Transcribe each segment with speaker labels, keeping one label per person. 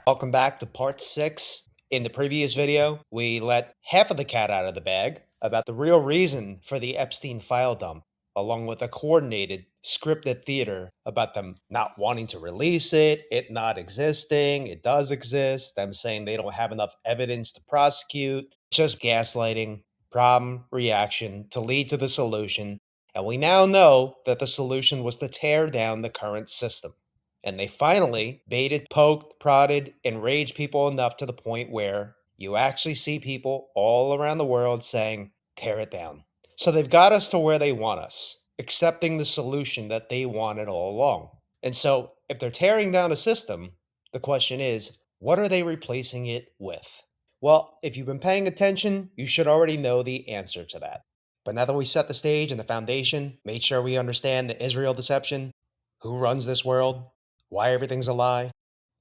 Speaker 1: Welcome back to part 6. In the previous video, we let half of the cat out of the bag about the real reason for the Epstein file dump, along with a coordinated, scripted theater about them not wanting to release it not existing, it does exist, them saying they don't have enough evidence to prosecute, just gaslighting, problem, reaction to lead to the solution. And we now know that the solution was to tear down the current system. And they finally baited, poked, prodded, enraged people enough to the point where you actually see people all around the world saying, tear it down. So they've got us to where they want us, accepting the solution that they wanted all along. And so if they're tearing down a system, the question is, what are they replacing it with? Well, if you've been paying attention, you should already know the answer to that. But now that we set the stage and the foundation, made sure we understand the Israel deception, who runs this world, why everything's a lie,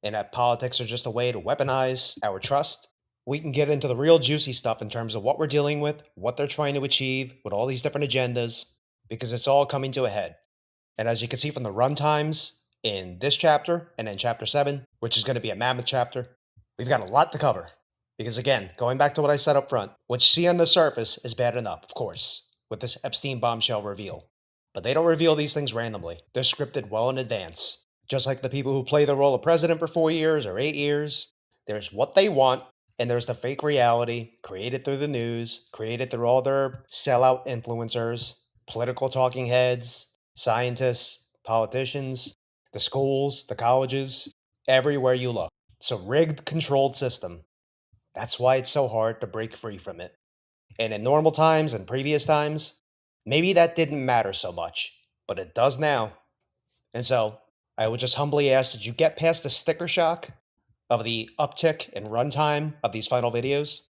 Speaker 1: and that politics are just a way to weaponize our trust, we can get into the real juicy stuff in terms of what we're dealing with, what they're trying to achieve with all these different agendas, because it's all coming to a head. And as you can see from the run times in this chapter and in chapter 7, which is going to be a mammoth chapter, we've got a lot to cover. Because again, going back to what I said up front, what you see on the surface is bad enough, of course, with this Epstein bombshell reveal. But they don't reveal these things randomly. They're scripted well in advance. Just like the people who play the role of president for 4 years or 8 years, there's what they want, and there's the fake reality created through the news, created through all their sellout influencers, political talking heads, scientists, politicians, the schools, the colleges, everywhere you look. It's a rigged, controlled system. That's why it's so hard to break free from it. And in normal times and previous times, maybe that didn't matter so much, but it does now. And so, I would just humbly ask that you get past the sticker shock of the uptick in runtime of these final videos.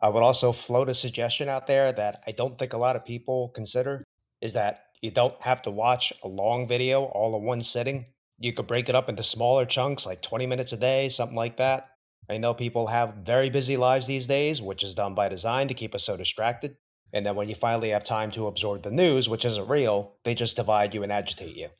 Speaker 1: I would also float a suggestion out there that I don't think a lot of people consider is that you don't have to watch a long video all in one sitting. You could break it up into smaller chunks, like 20 minutes a day, something like that. I know people have very busy lives these days, which is done by design to keep us so distracted. And then when you finally have time to absorb the news, which isn't real, they just divide you and agitate you.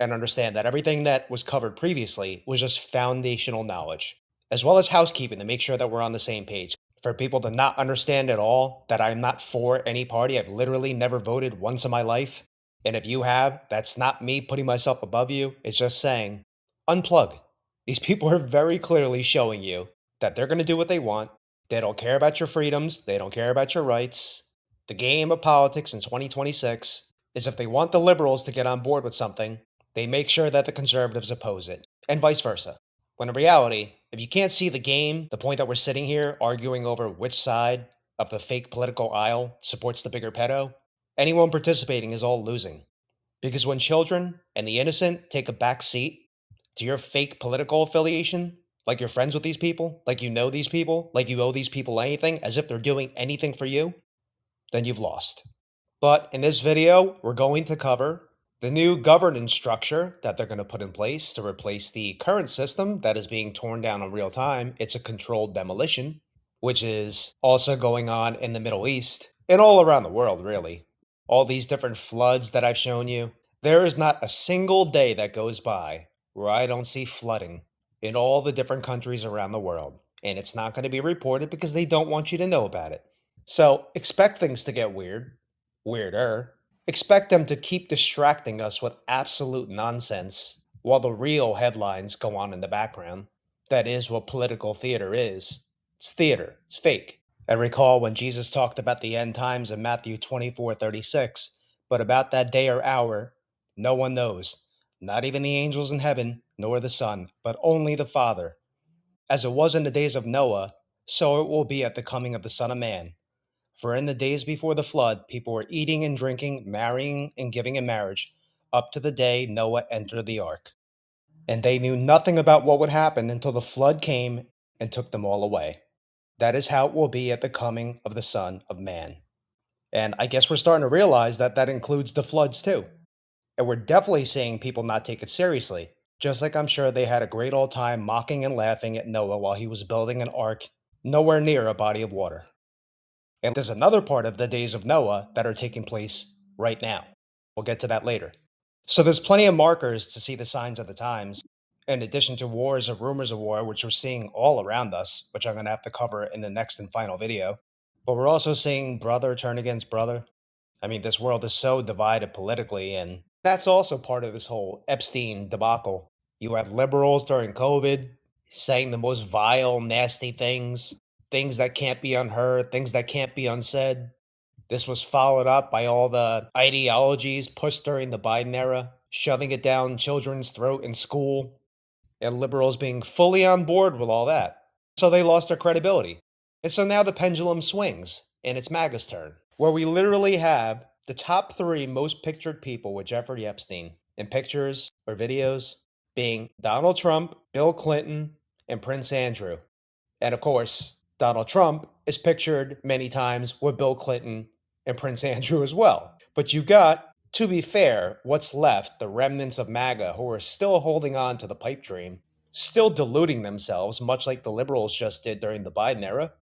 Speaker 1: And understand that everything that was covered previously was just foundational knowledge, as well as housekeeping to make sure that we're on the same page. For people to not understand at all that I'm not for any party, I've literally never voted once in my life. And if you have, that's not me putting myself above you. It's just saying, unplug. These people are very clearly showing you that they're going to do what they want. They don't care about your freedoms. They don't care about your rights. The game of politics in 2026 is if they want the liberals to get on board with something, they make sure that the conservatives oppose it, and vice versa. When in reality, if you can't see the game, the point that we're sitting here arguing over which side of the fake political aisle supports the bigger pedo, anyone participating is all losing. Because when children and the innocent take a back seat to your fake political affiliation, like you're friends with these people, like you know these people, like you owe these people anything, as if they're doing anything for you, then you've lost. But in this video, we're going to cover the new governance structure that they're going to put in place to replace the current system that is being torn down in real time. It's a controlled demolition, which is also going on in the Middle East and all around the world, really. All these different floods that I've shown you, there is not a single day that goes by where I don't see flooding in all the different countries around the world. And it's not going to be reported because they don't want you to know about it. So expect things to get weirder. Expect them to keep distracting us with absolute nonsense while the real headlines go on in the background. That is what political theater is. It's theater. It's fake. And recall when Jesus talked about the end times in Matthew 24:36, but about that day or hour, no one knows, not even the angels in heaven, nor the Son, but only the Father. As it was in the days of Noah, so it will be at the coming of the Son of Man. For in the days before the flood, people were eating and drinking, marrying and giving in marriage, up to the day Noah entered the ark. And they knew nothing about what would happen until the flood came and took them all away. That is how it will be at the coming of the Son of Man. And I guess we're starting to realize that that includes the floods too. And we're definitely seeing people not take it seriously, just like I'm sure they had a great old time mocking and laughing at Noah while he was building an ark nowhere near a body of water. And there's another part of the days of Noah that are taking place right now. We'll get to that later. So there's plenty of markers to see the signs of the times. In addition to wars or rumors of war, which we're seeing all around us, which I'm going to have to cover in the next and final video. But we're also seeing brother turn against brother. I mean, this world is so divided politically, and that's also part of this whole Epstein debacle. You had liberals during COVID saying the most vile, nasty things, things that can't be unheard, things that can't be unsaid. This was followed up by all the ideologies pushed during the Biden era, shoving it down children's throat in school, and liberals being fully on board with all that. So they lost their credibility. And so now the pendulum swings, and it's MAGA's turn, where we literally have the top 3 most pictured people with Jeffrey Epstein in pictures or videos being Donald Trump, Bill Clinton, and Prince Andrew. And of course, Donald Trump is pictured many times with Bill Clinton and Prince Andrew as well. But you've got, to be fair, what's left, the remnants of MAGA who are still holding on to the pipe dream, still deluding themselves, much like the liberals just did during the Biden era.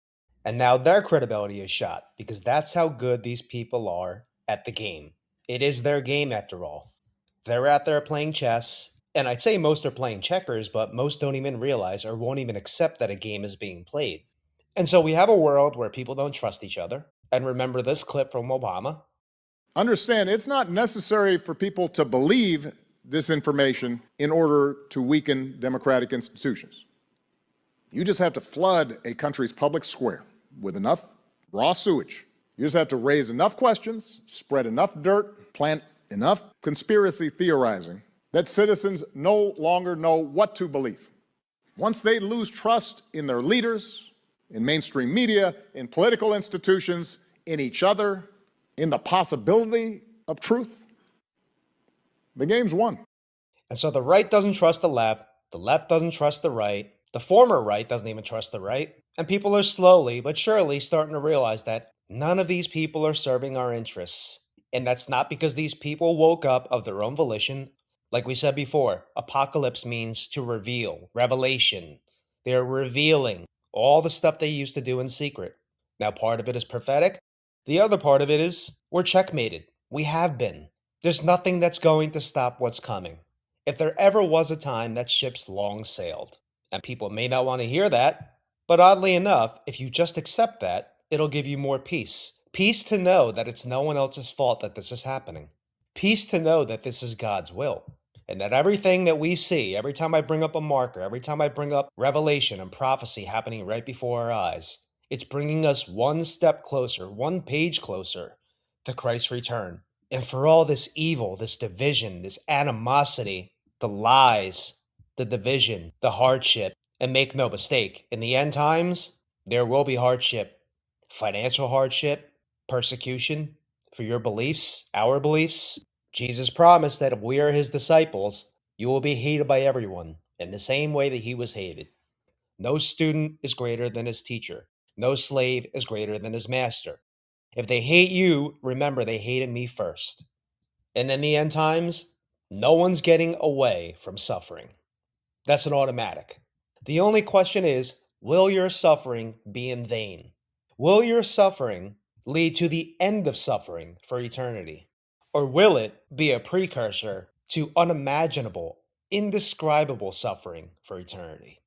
Speaker 1: And now their credibility is shot because that's how good these people are at the game. It is their game after all. They're out there playing chess, and I'd say most are playing checkers, but most don't even realize or won't even accept that a game is being played. And so we have a world where people don't trust each other. And remember this clip from Obama.
Speaker 2: Understand, it's not necessary for people to believe this information in order to weaken democratic institutions. You just have to flood a country's public square with enough raw sewage. You just have to raise enough questions, spread enough dirt, plant enough conspiracy theorizing that citizens no longer know what to believe. Once they lose trust in their leaders, in mainstream media, in political institutions, in each other, in the possibility of truth, the game's won.
Speaker 1: And so the right doesn't trust the left doesn't trust the right, the former right doesn't even trust the right, and people are slowly but surely starting to realize that none of these people are serving our interests. And that's not because these people woke up of their own volition. Like we said before, apocalypse means to reveal, revelation. They're revealing all the stuff they used to do in secret. Now, part of it is prophetic. The other part of it is we're checkmated. We have been. There's nothing that's going to stop what's coming. If there ever was a time, that ship's long sailed. And people may not want to hear that, but oddly enough, if you just accept that, it'll give you more peace. Peace to know that it's no one else's fault that this is happening. Peace to know that this is God's will. And that everything that we see, every time I bring up a marker, every time I bring up revelation and prophecy happening right before our eyes, it's bringing us one step closer, one page closer to Christ's return. And for all this evil, this division, this animosity, the lies, the division, the hardship, and make no mistake, in the end times, there will be hardship, financial hardship, persecution for your beliefs, our beliefs. Jesus promised that if we are his disciples, you will be hated by everyone in the same way that he was hated. No student is greater than his teacher. No slave is greater than his master. If they hate you, remember they hated me first. And in the end times, no one's getting away from suffering. That's an automatic. The only question is, will your suffering be in vain? Will your suffering lead to the end of suffering for eternity? Or will it be a precursor to unimaginable, indescribable suffering for eternity?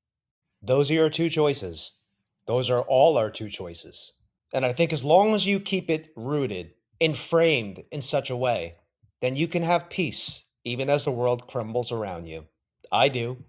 Speaker 1: Those are your 2 choices. Those are all our 2 choices. And I think as long as you keep it rooted and framed in such a way, then you can have peace even as the world crumbles around you. I do,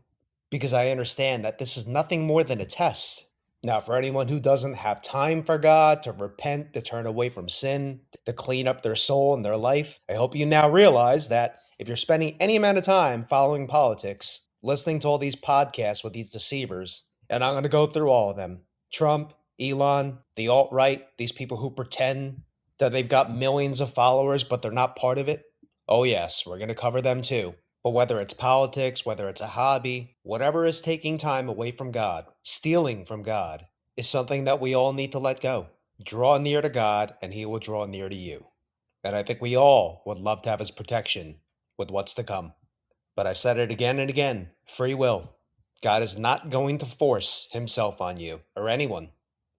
Speaker 1: because I understand that this is nothing more than a test. Now, for anyone who doesn't have time for God, to repent, to turn away from sin, to clean up their soul and their life, I hope you now realize that if you're spending any amount of time following politics, listening to all these podcasts with these deceivers, and I'm going to go through all of them, Trump, Elon, the alt-right, these people who pretend that they've got millions of followers, but they're not part of it. Oh yes, we're going to cover them too. But whether it's politics, whether it's a hobby, whatever is taking time away from God, stealing from God, is something that we all need to let go. Draw near to God, and he will draw near to you. And I think we all would love to have his protection with what's to come. But I've said it again and again, free will. God is not going to force himself on you or anyone.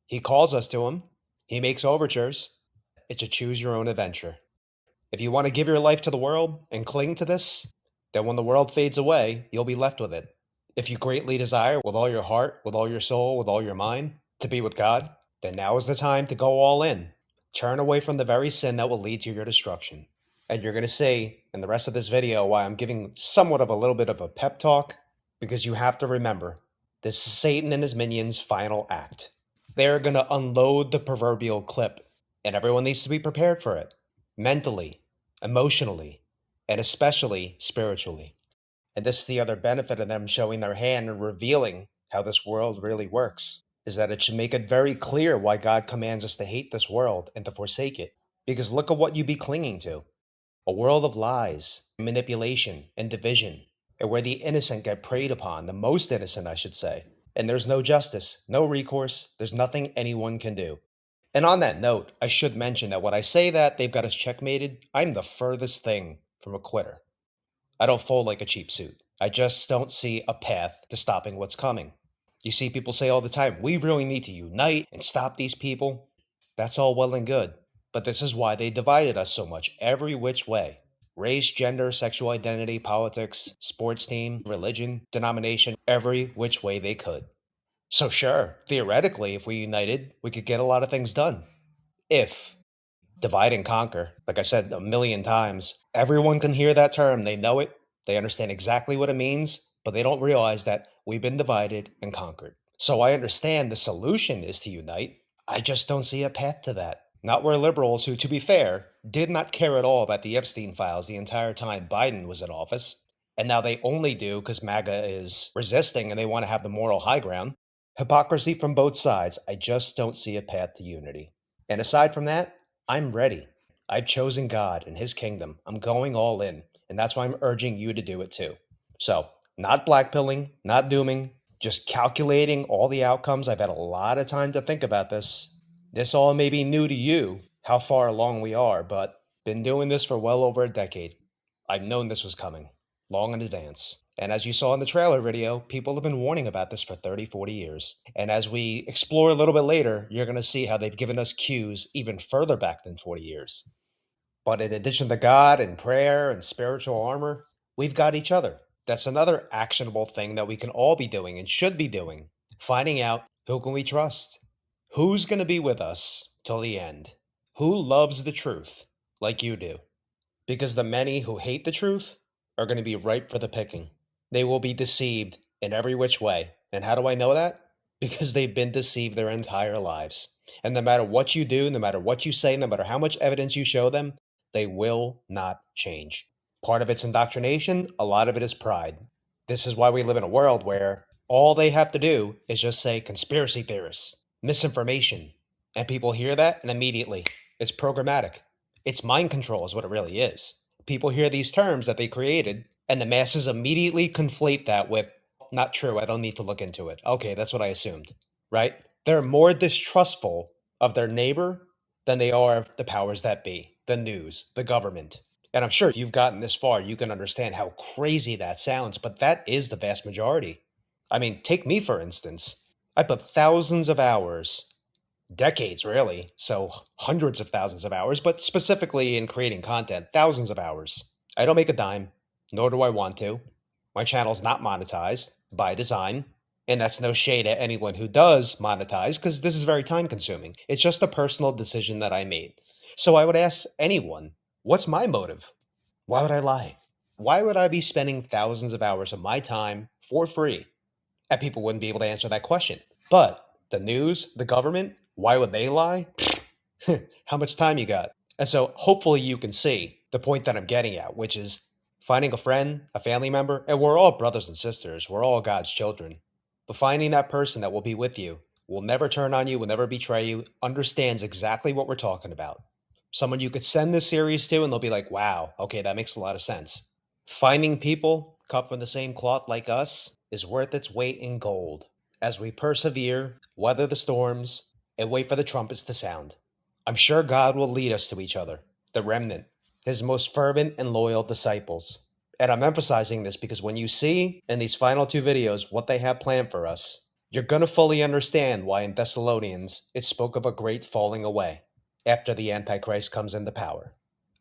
Speaker 1: He calls us to him. He makes overtures. It's a choose your own adventure. If you want to give your life to the world and cling to this, then when the world fades away, you'll be left with it. If you greatly desire with all your heart, with all your soul, with all your mind to be with God, then now is the time to go all in. Turn away from the very sin that will lead to your destruction. And you're going to see in the rest of this video why I'm giving somewhat of a little bit of a pep talk, because you have to remember, this is Satan and his minions' final act. They're going to unload the proverbial clip, and everyone needs to be prepared for it, mentally, emotionally, and especially spiritually. And this is the other benefit of them showing their hand and revealing how this world really works, is that it should make it very clear why God commands us to hate this world and to forsake it. Because look at what you be clinging to. A world of lies, manipulation, and division, and where the innocent get preyed upon, the most innocent, I should say. And there's no justice, no recourse, there's nothing anyone can do. And on that note, I should mention that when I say that they've got us checkmated, I'm the furthest thing from a quitter. I don't fold like a cheap suit. I just don't see a path to stopping what's coming. You see people say all the time, we really need to unite and stop these people. That's all well and good. But this is why they divided us so much, every which way. Race, gender, sexual identity, politics, sports team, religion, denomination, every which way they could. So sure, theoretically, if we united, we could get a lot of things done. If divide and conquer, like I said a million times, everyone can hear that term. They know it. They understand exactly what it means, but they don't realize that we've been divided and conquered. So I understand the solution is to unite. I just don't see a path to that. Not where liberals who, to be fair, did not care at all about the Epstein Files the entire time Biden was in office. And now they only do because MAGA is resisting and they want to have the moral high ground. Hypocrisy from both sides. I just don't see a path to unity. And aside from that, I'm ready. I've chosen God and his kingdom. I'm going all in. And that's why I'm urging you to do it too. So, not blackpilling, not dooming, just calculating all the outcomes. I've had a lot of time to think about this. This all may be new to you, how far along we are, but been doing this for well over a decade. I've known this was coming, long in advance. And as you saw in the trailer video, people have been warning about this for 30, 40 years. And as we explore a little bit later, you're going to see how they've given us cues even further back than 40 years. But in addition to God and prayer and spiritual armor, we've got each other. That's another actionable thing that we can all be doing and should be doing. Finding out who can we trust? Who's going to be with us till the end? Who loves the truth like you do? Because the many who hate the truth are going to be ripe for the picking. They will be deceived in every which way. And how do I know that? Because they've been deceived their entire lives. And no matter what you do, no matter what you say, no matter how much evidence you show them, they will not change. Part of it's indoctrination, a lot of it is pride. This is why we live in a world where all they have to do is just say conspiracy theorists, misinformation. And people hear that and immediately it's programmatic. It's mind control is what it really is. People hear these terms that they created and the masses immediately conflate that with, not true, I don't need to look into it. Okay, that's what I assumed, right? They're more distrustful of their neighbor than they are of the powers that be, the news, the government. And I'm sure if you've gotten this far, you can understand how crazy that sounds, but that is the vast majority. I mean, take me for instance. I put thousands of hours, decades really, so hundreds of thousands of hours, but specifically in creating content, thousands of hours. I don't make a dime, nor do I want to. My channel's not monetized by design. And that's no shade at anyone who does monetize, because this is very time consuming. It's just a personal decision that I made. So I would ask anyone, what's my motive? Why would I lie? Why would I be spending thousands of hours of my time for free? And people wouldn't be able to answer that question. But the news, the government, why would they lie? How much time you got? And so hopefully you can see the point that I'm getting at, which is finding a friend, a family member, and we're all brothers and sisters. We're all God's children. But finding that person that will be with you, will never turn on you, will never betray you, understands exactly what we're talking about. Someone you could send this series to and they'll be like, wow, okay, that makes a lot of sense. Finding people cut from the same cloth like us is worth its weight in gold as we persevere, weather the storms, and wait for the trumpets to sound. I'm sure God will lead us to each other, the remnant, his most fervent and loyal disciples. And I'm emphasizing this because when you see in these final two videos what they have planned for us, you're going to fully understand why in Thessalonians it spoke of a great falling away after the Antichrist comes into power.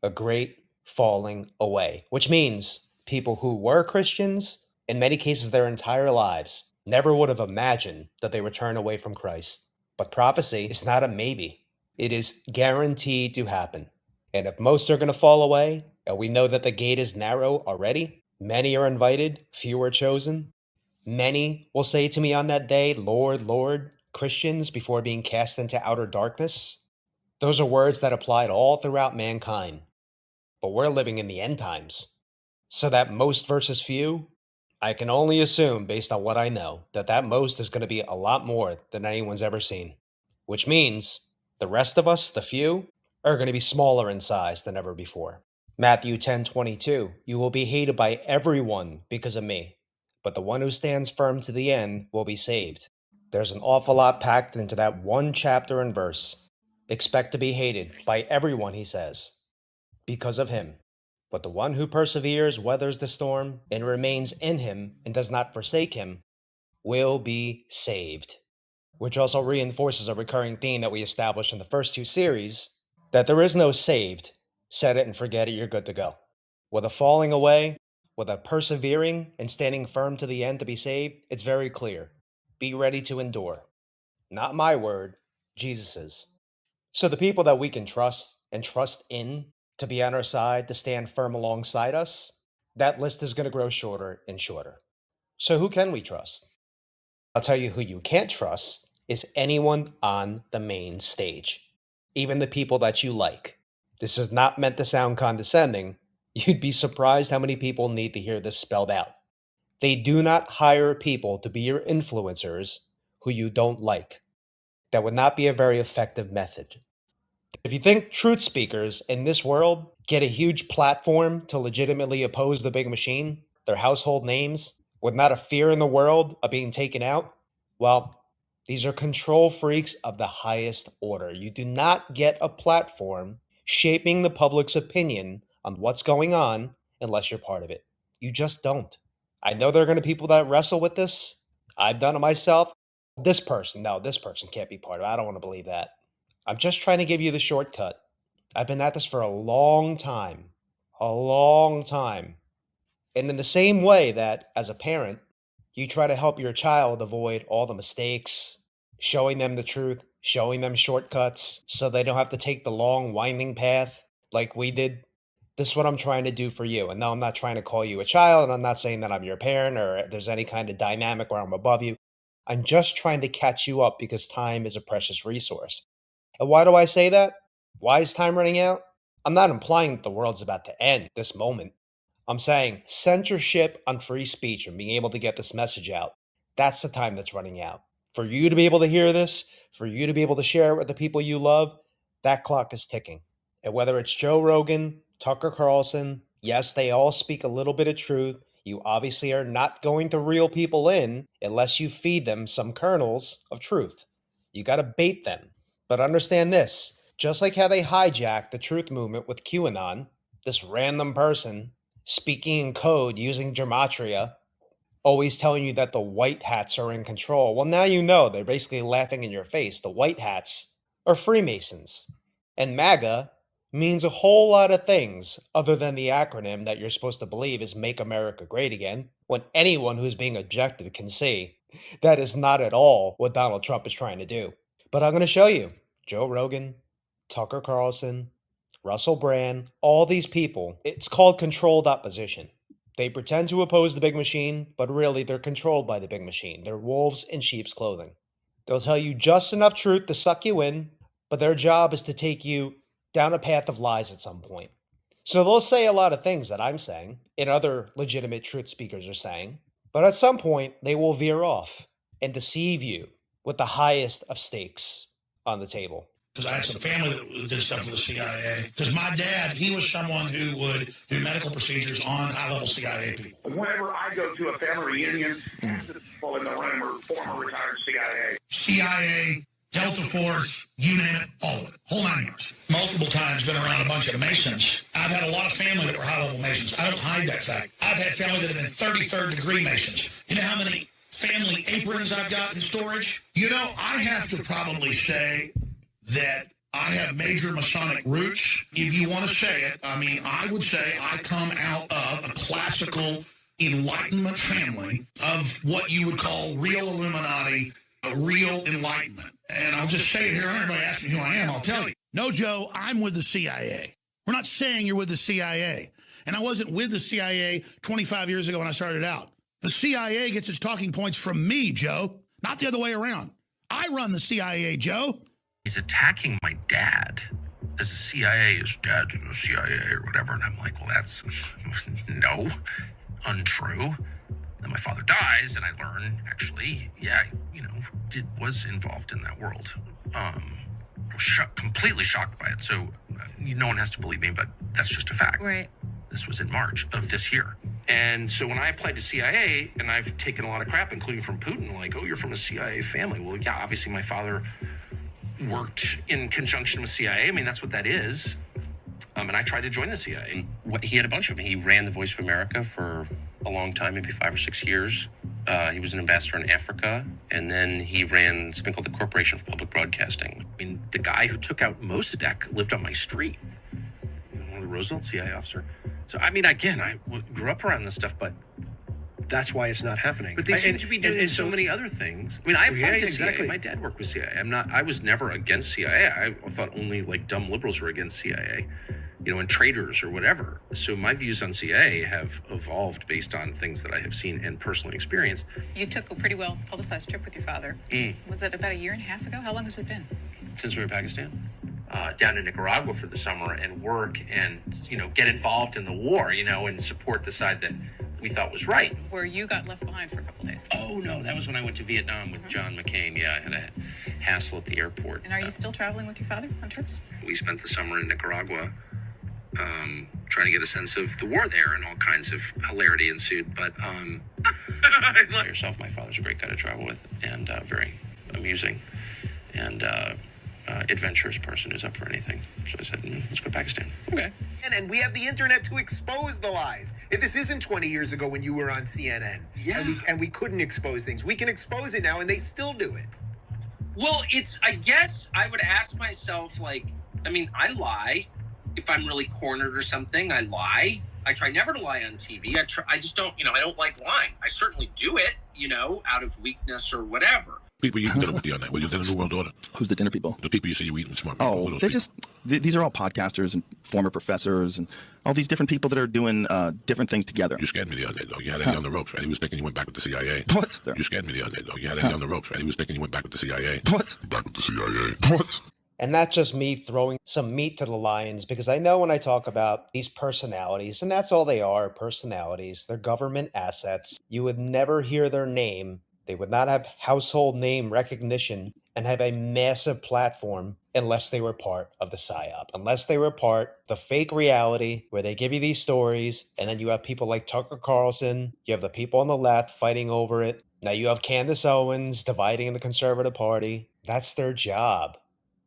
Speaker 1: A great falling away, which means people who were Christians in many cases their entire lives, never would have imagined that they would turn away from Christ. But prophecy is not a maybe. It is guaranteed to happen. And if most are going to fall away, and we know that the gate is narrow already, many are invited, few are chosen. Many will say to me on that day, Lord, Lord, Christians, before being cast into outer darkness. Those are words that applied all throughout mankind. But we're living in the end times. So that most versus few, I can only assume, based on what I know, that that most is going to be a lot more than anyone's ever seen. Which means the rest of us, the few, are going to be smaller in size than ever before. Matthew 10:22, you will be hated by everyone because of me, but the one who stands firm to the end will be saved. There's an awful lot packed into that one chapter and verse. Expect to be hated by everyone, he says, because of him. But the one who perseveres, weathers the storm, and remains in him and does not forsake him, will be saved. Which also reinforces a recurring theme that we established in the first two series, that there is no saved, set it and forget it, you're good to go. With a falling away, with a persevering and standing firm to the end to be saved, it's very clear. Be ready to endure. Not my word, Jesus's. So the people that we can trust and trust in to be on our side, to stand firm alongside us, that list is going to grow shorter and shorter. So who can we trust? I'll tell you who you can't trust is anyone on the main stage, even the people that you like. This is not meant to sound condescending. You'd be surprised how many people need to hear this spelled out. They do not hire people to be your influencers who you don't like. That would not be a very effective method. If you think truth speakers in this world get a huge platform to legitimately oppose the big machine, their household names, with not a fear in the world of being taken out, well, these are control freaks of the highest order. You do not get a platform shaping the public's opinion on what's going on unless you're part of it. You just don't. I know there are going to be people that wrestle with this. I've done it myself. This person can't be part of it. I don't want to believe that. I'm just trying to give you the shortcut. I've been at this for a long time. A long time. And in the same way that, as a parent, you try to help your child avoid all the mistakes, showing them the truth, showing them shortcuts so they don't have to take the long, winding path like we did. This is what I'm trying to do for you. And no, I'm not trying to call you a child, and I'm not saying that I'm your parent or there's any kind of dynamic where I'm above you. I'm just trying to catch you up because time is a precious resource. And why do I say that? Why is time running out? I'm not implying that the world's about to end this moment. I'm saying censorship on free speech and being able to get this message out, that's the time that's running out. For you to be able to hear this, for you to be able to share it with the people you love, that clock is ticking. And whether it's Joe Rogan, Tucker Carlson, yes, they all speak a little bit of truth. You obviously are not going to reel people in unless you feed them some kernels of truth. You got to bait them. But understand this, just like how they hijacked the truth movement with QAnon, this random person speaking in code using gematria, always telling you that the white hats are in control. Well, now you know, they're basically laughing in your face. The white hats are Freemasons. And MAGA means a whole lot of things other than the acronym that you're supposed to believe is Make America Great Again, when anyone who's being objective can see that is not at all what Donald Trump is trying to do. But I'm going to show you. Joe Rogan, Tucker Carlson, Russell Brand, all these people, it's called controlled opposition. They pretend to oppose the big machine, but really they're controlled by the big machine. They're wolves in sheep's clothing. They'll tell you just enough truth to suck you in, but their job is to take you down a path of lies at some point. So they'll say a lot of things that I'm saying, and other legitimate truth speakers are saying, but at some point they will veer off and deceive you with the highest of stakes on the table.
Speaker 3: Because I had some family that did stuff for the CIA. Because my dad, he was someone who would do medical procedures on high-level CIA people.
Speaker 4: Whenever I go to a family reunion, half the people in the room are former retired CIA.
Speaker 3: CIA, Delta Force, you name it, all of it. Whole 9 yards. Multiple times been around a bunch of Masons. I've had a lot of family that were high-level Masons. I don't hide that fact. I've had family that have been 33rd degree Masons. You know how many family aprons I've got in storage? You know, I have to probably say that I have major Masonic roots. If you want to say it, I mean, I would say I come out of a classical Enlightenment family of what you would call real Illuminati, a real enlightenment. And I'll just say it here. Everybody asks me who I am, I'll tell you. No, Joe, I'm with the CIA. We're not saying you're with the CIA. And I wasn't with the CIA 25 years ago when I started out. The CIA gets its talking points from me, Joe, not the other way around. I run the CIA, Joe.
Speaker 5: He's attacking my dad as the CIA, his dad's in the CIA or whatever. And I'm like, well, that's no, untrue. Then my father dies, and I learn, actually, yeah, was involved in that world. I was completely shocked by it. So no one has to believe me, but that's just a fact.
Speaker 6: Right.
Speaker 5: This was in March of this year. And so when I applied to CIA, and I've taken a lot of crap, including from Putin, like, oh, you're from a CIA family. Well, yeah, obviously my father worked in conjunction with CIA. I mean, that's what that is. And I tried to join the CIA. He had a bunch of them. He ran the Voice of America for a long time, maybe 5 or 6 years. He was an ambassador in Africa, and then he ran something called the Corporation for Public Broadcasting. I mean, the guy who took out Mossadegh lived on my street. One of the Roosevelt CIA officer. So, I mean, again, I grew up around this stuff, but
Speaker 7: that's why it's not happening.
Speaker 5: But they seem to be doing so many other things. I mean, I applied to CIA. My dad worked with CIA. I was never against CIA. I thought only like dumb liberals were against CIA, and traitors or whatever. So my views on CIA have evolved based on things that I have seen and personally experienced.
Speaker 6: You took a pretty well publicized trip with your father. Was it about 1.5 years ago? How long has it been?
Speaker 5: Since we were in Pakistan. Down to Nicaragua for the summer and work and, get involved in the war, and support the side that we thought was right.
Speaker 6: Where you got left behind for a couple days.
Speaker 5: Oh, no, that was when I went to Vietnam with John McCain. Yeah, I had a hassle at the airport.
Speaker 6: And are you still traveling with your father on trips?
Speaker 5: We spent the summer in Nicaragua trying to get a sense of the war there, and all kinds of hilarity ensued. But yourself, my father's a great guy to travel with, and very amusing and adventurous person who's up for anything. So I said, let's go to Pakistan. Okay.
Speaker 7: And we have the internet to expose the lies. If this isn't 20 years ago when you were on CNN, and we couldn't expose things. We can expose it now, and they still do it.
Speaker 5: Well, I guess I would ask myself, I lie. If I'm really cornered or something, I lie. I try never to lie on TV. I just don't, I don't like lying. I certainly do it, out of weakness or whatever.
Speaker 8: People you eat dinner with the other night. Well, you dinner New World Order.
Speaker 9: Who's the dinner people?
Speaker 8: The people you say you eat with smart people.
Speaker 9: Oh, these are all podcasters and former professors and all these different people that are doing different things together.
Speaker 8: You scared me the other day, though. You had Eddie on the ropes, right? He was thinking you went back with the CIA.
Speaker 9: What?
Speaker 8: You scared me the other day, though. You had Eddie on the ropes, right? He was thinking you went back with the CIA.
Speaker 9: What?
Speaker 8: Back with the CIA. What?
Speaker 1: And that's just me throwing some meat to the lions, because I know when I talk about these personalities, and that's all they are, personalities, they're government assets, you would never hear their name. They would not have household name recognition and have a massive platform unless they were part of the PSYOP, unless they were part of the fake reality where they give you these stories, and then you have people like Tucker Carlson, you have the people on the left fighting over it. Now you have Candace Owens dividing the Conservative Party. That's their job,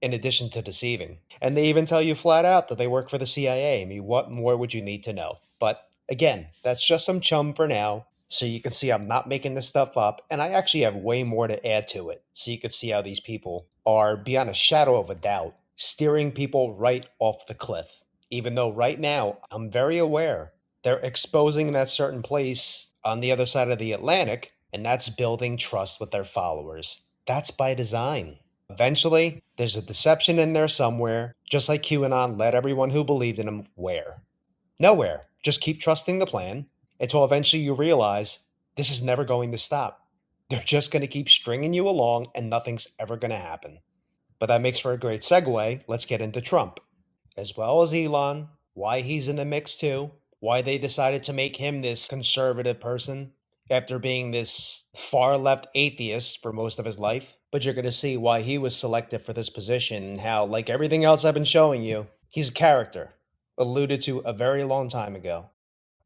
Speaker 1: in addition to deceiving. And they even tell you flat out that they work for the CIA. I mean, what more would you need to know? But again, that's just some chum for now. So you can see I'm not making this stuff up, and I actually have way more to add to it. So you can see how these people are, beyond a shadow of a doubt, steering people right off the cliff. Even though right now, I'm very aware they're exposing that certain place on the other side of the Atlantic, and that's building trust with their followers. That's by design. Eventually, there's a deception in there somewhere, just like QAnon led everyone who believed in him where? Nowhere. Just keep trusting the plan until eventually you realize this is never going to stop. They're just going to keep stringing you along and nothing's ever going to happen. But that makes for a great segue. Let's get into Trump. As well as Elon, why he's in the mix too, why they decided to make him this conservative person after being this far-left atheist for most of his life. But you're going to see why he was selected for this position and how, like everything else I've been showing you, he's a character, alluded to a very long time ago.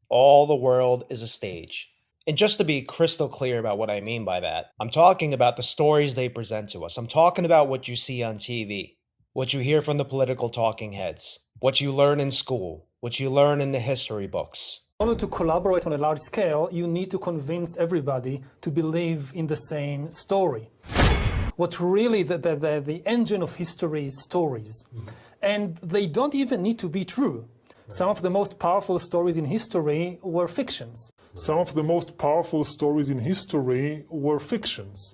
Speaker 1: All the world is a stage. And just to be crystal clear about what I mean by that, I'm talking about the stories they present to us. I'm talking about what you see on TV, what you hear from the political talking heads, what you learn in school, what you learn in the history books.
Speaker 10: In order to collaborate on a large scale, you need to convince everybody to believe in the same story. What really the engine of history is stories. And they don't even need to be true. Some of the most powerful stories in history were fictions.
Speaker 11: Some of the most powerful stories in history were fictions.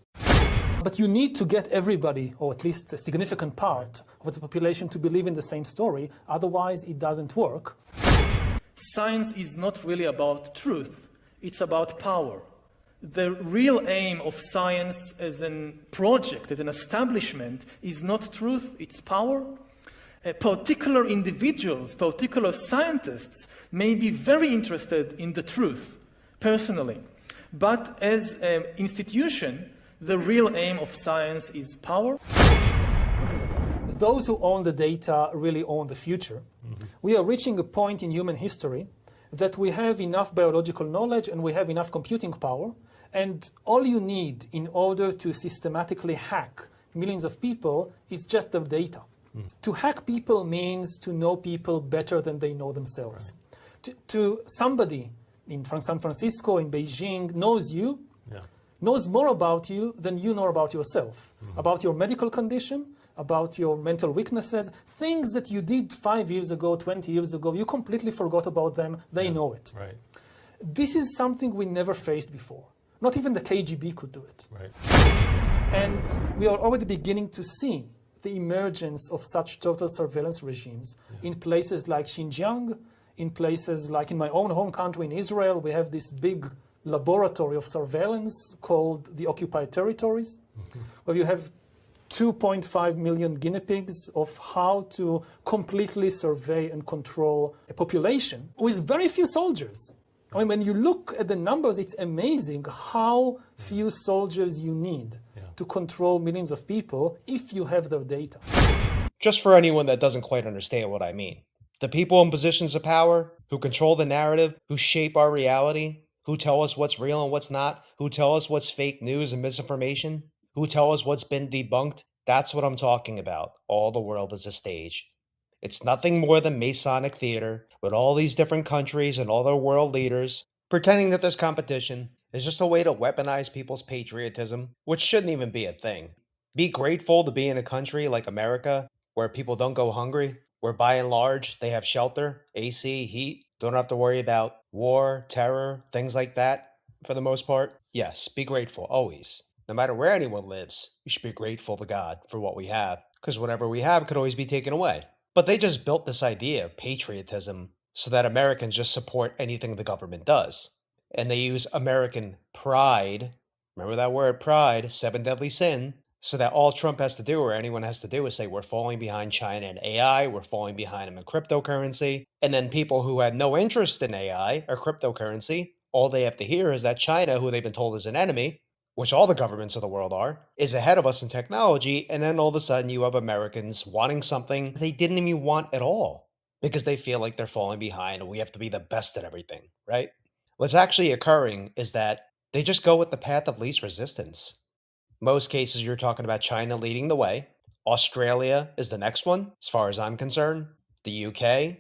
Speaker 10: But you need to get everybody, or at least a significant part of the population, to believe in the same story, otherwise it doesn't work.
Speaker 12: Science is not really about truth, it's about power. The real aim of science as a project, as an establishment, is not truth, it's power. Particular individuals, particular scientists may be very interested in the truth, personally. But as an institution, the real aim of science is power.
Speaker 10: Those who own the data really own the future. We are reaching a point in human history that we have enough biological knowledge and we have enough computing power, and all you need in order to systematically hack millions of people is just the data. To hack people means to know people better than they know themselves. To somebody in San Francisco, in Beijing, knows you, knows more about you than you know about yourself, about your medical condition, about your mental weaknesses, things that you did 5 years ago, 20 years ago, you completely forgot about them, they know it.
Speaker 13: Right.
Speaker 10: This is something we never faced before. Not even the KGB could do it.
Speaker 13: Right.
Speaker 10: And we are already beginning to see the emergence of such total surveillance regimes in places like Xinjiang, in places like in my own home country in Israel. We have this big laboratory of surveillance called the occupied territories, where you have 2.5 million guinea pigs of how to completely survey and control a population with very few soldiers. I mean, when you look at the numbers, it's amazing how few soldiers you need to control millions of people if you have their data.
Speaker 1: Just for anyone that doesn't quite understand what I mean. The people in positions of power, who control the narrative, who shape our reality, who tell us what's real and what's not, who tell us what's fake news and misinformation, who tell us what's been debunked, that's what I'm talking about. All the world is a stage. It's nothing more than Masonic theater, with all these different countries and all their world leaders pretending that there's competition. Is just a way to weaponize people's patriotism, which shouldn't even be a thing. Be grateful to be in a country like America, where people don't go hungry, where by and large they have shelter, AC, heat, don't have to worry about war, terror, things like that, for the most part. Yes, be grateful, always. No matter where anyone lives, we should be grateful to God for what we have, because whatever we have could always be taken away. But they just built this idea of patriotism so that Americans just support anything the government does. And they use American pride, remember that word pride, 7 deadly sin, so that all Trump has to do or anyone has to do is say we're falling behind China in AI, we're falling behind them in cryptocurrency, and then people who had no interest in AI or cryptocurrency, all they have to hear is that China, who they've been told is an enemy, which all the governments of the world are, is ahead of us in technology, and then all of a sudden you have Americans wanting something they didn't even want at all because they feel like they're falling behind and we have to be the best at everything, right? What's actually occurring is that they just go with the path of least resistance. Most cases you're talking about China leading the way. Australia is the next one, as far as I'm concerned. The UK,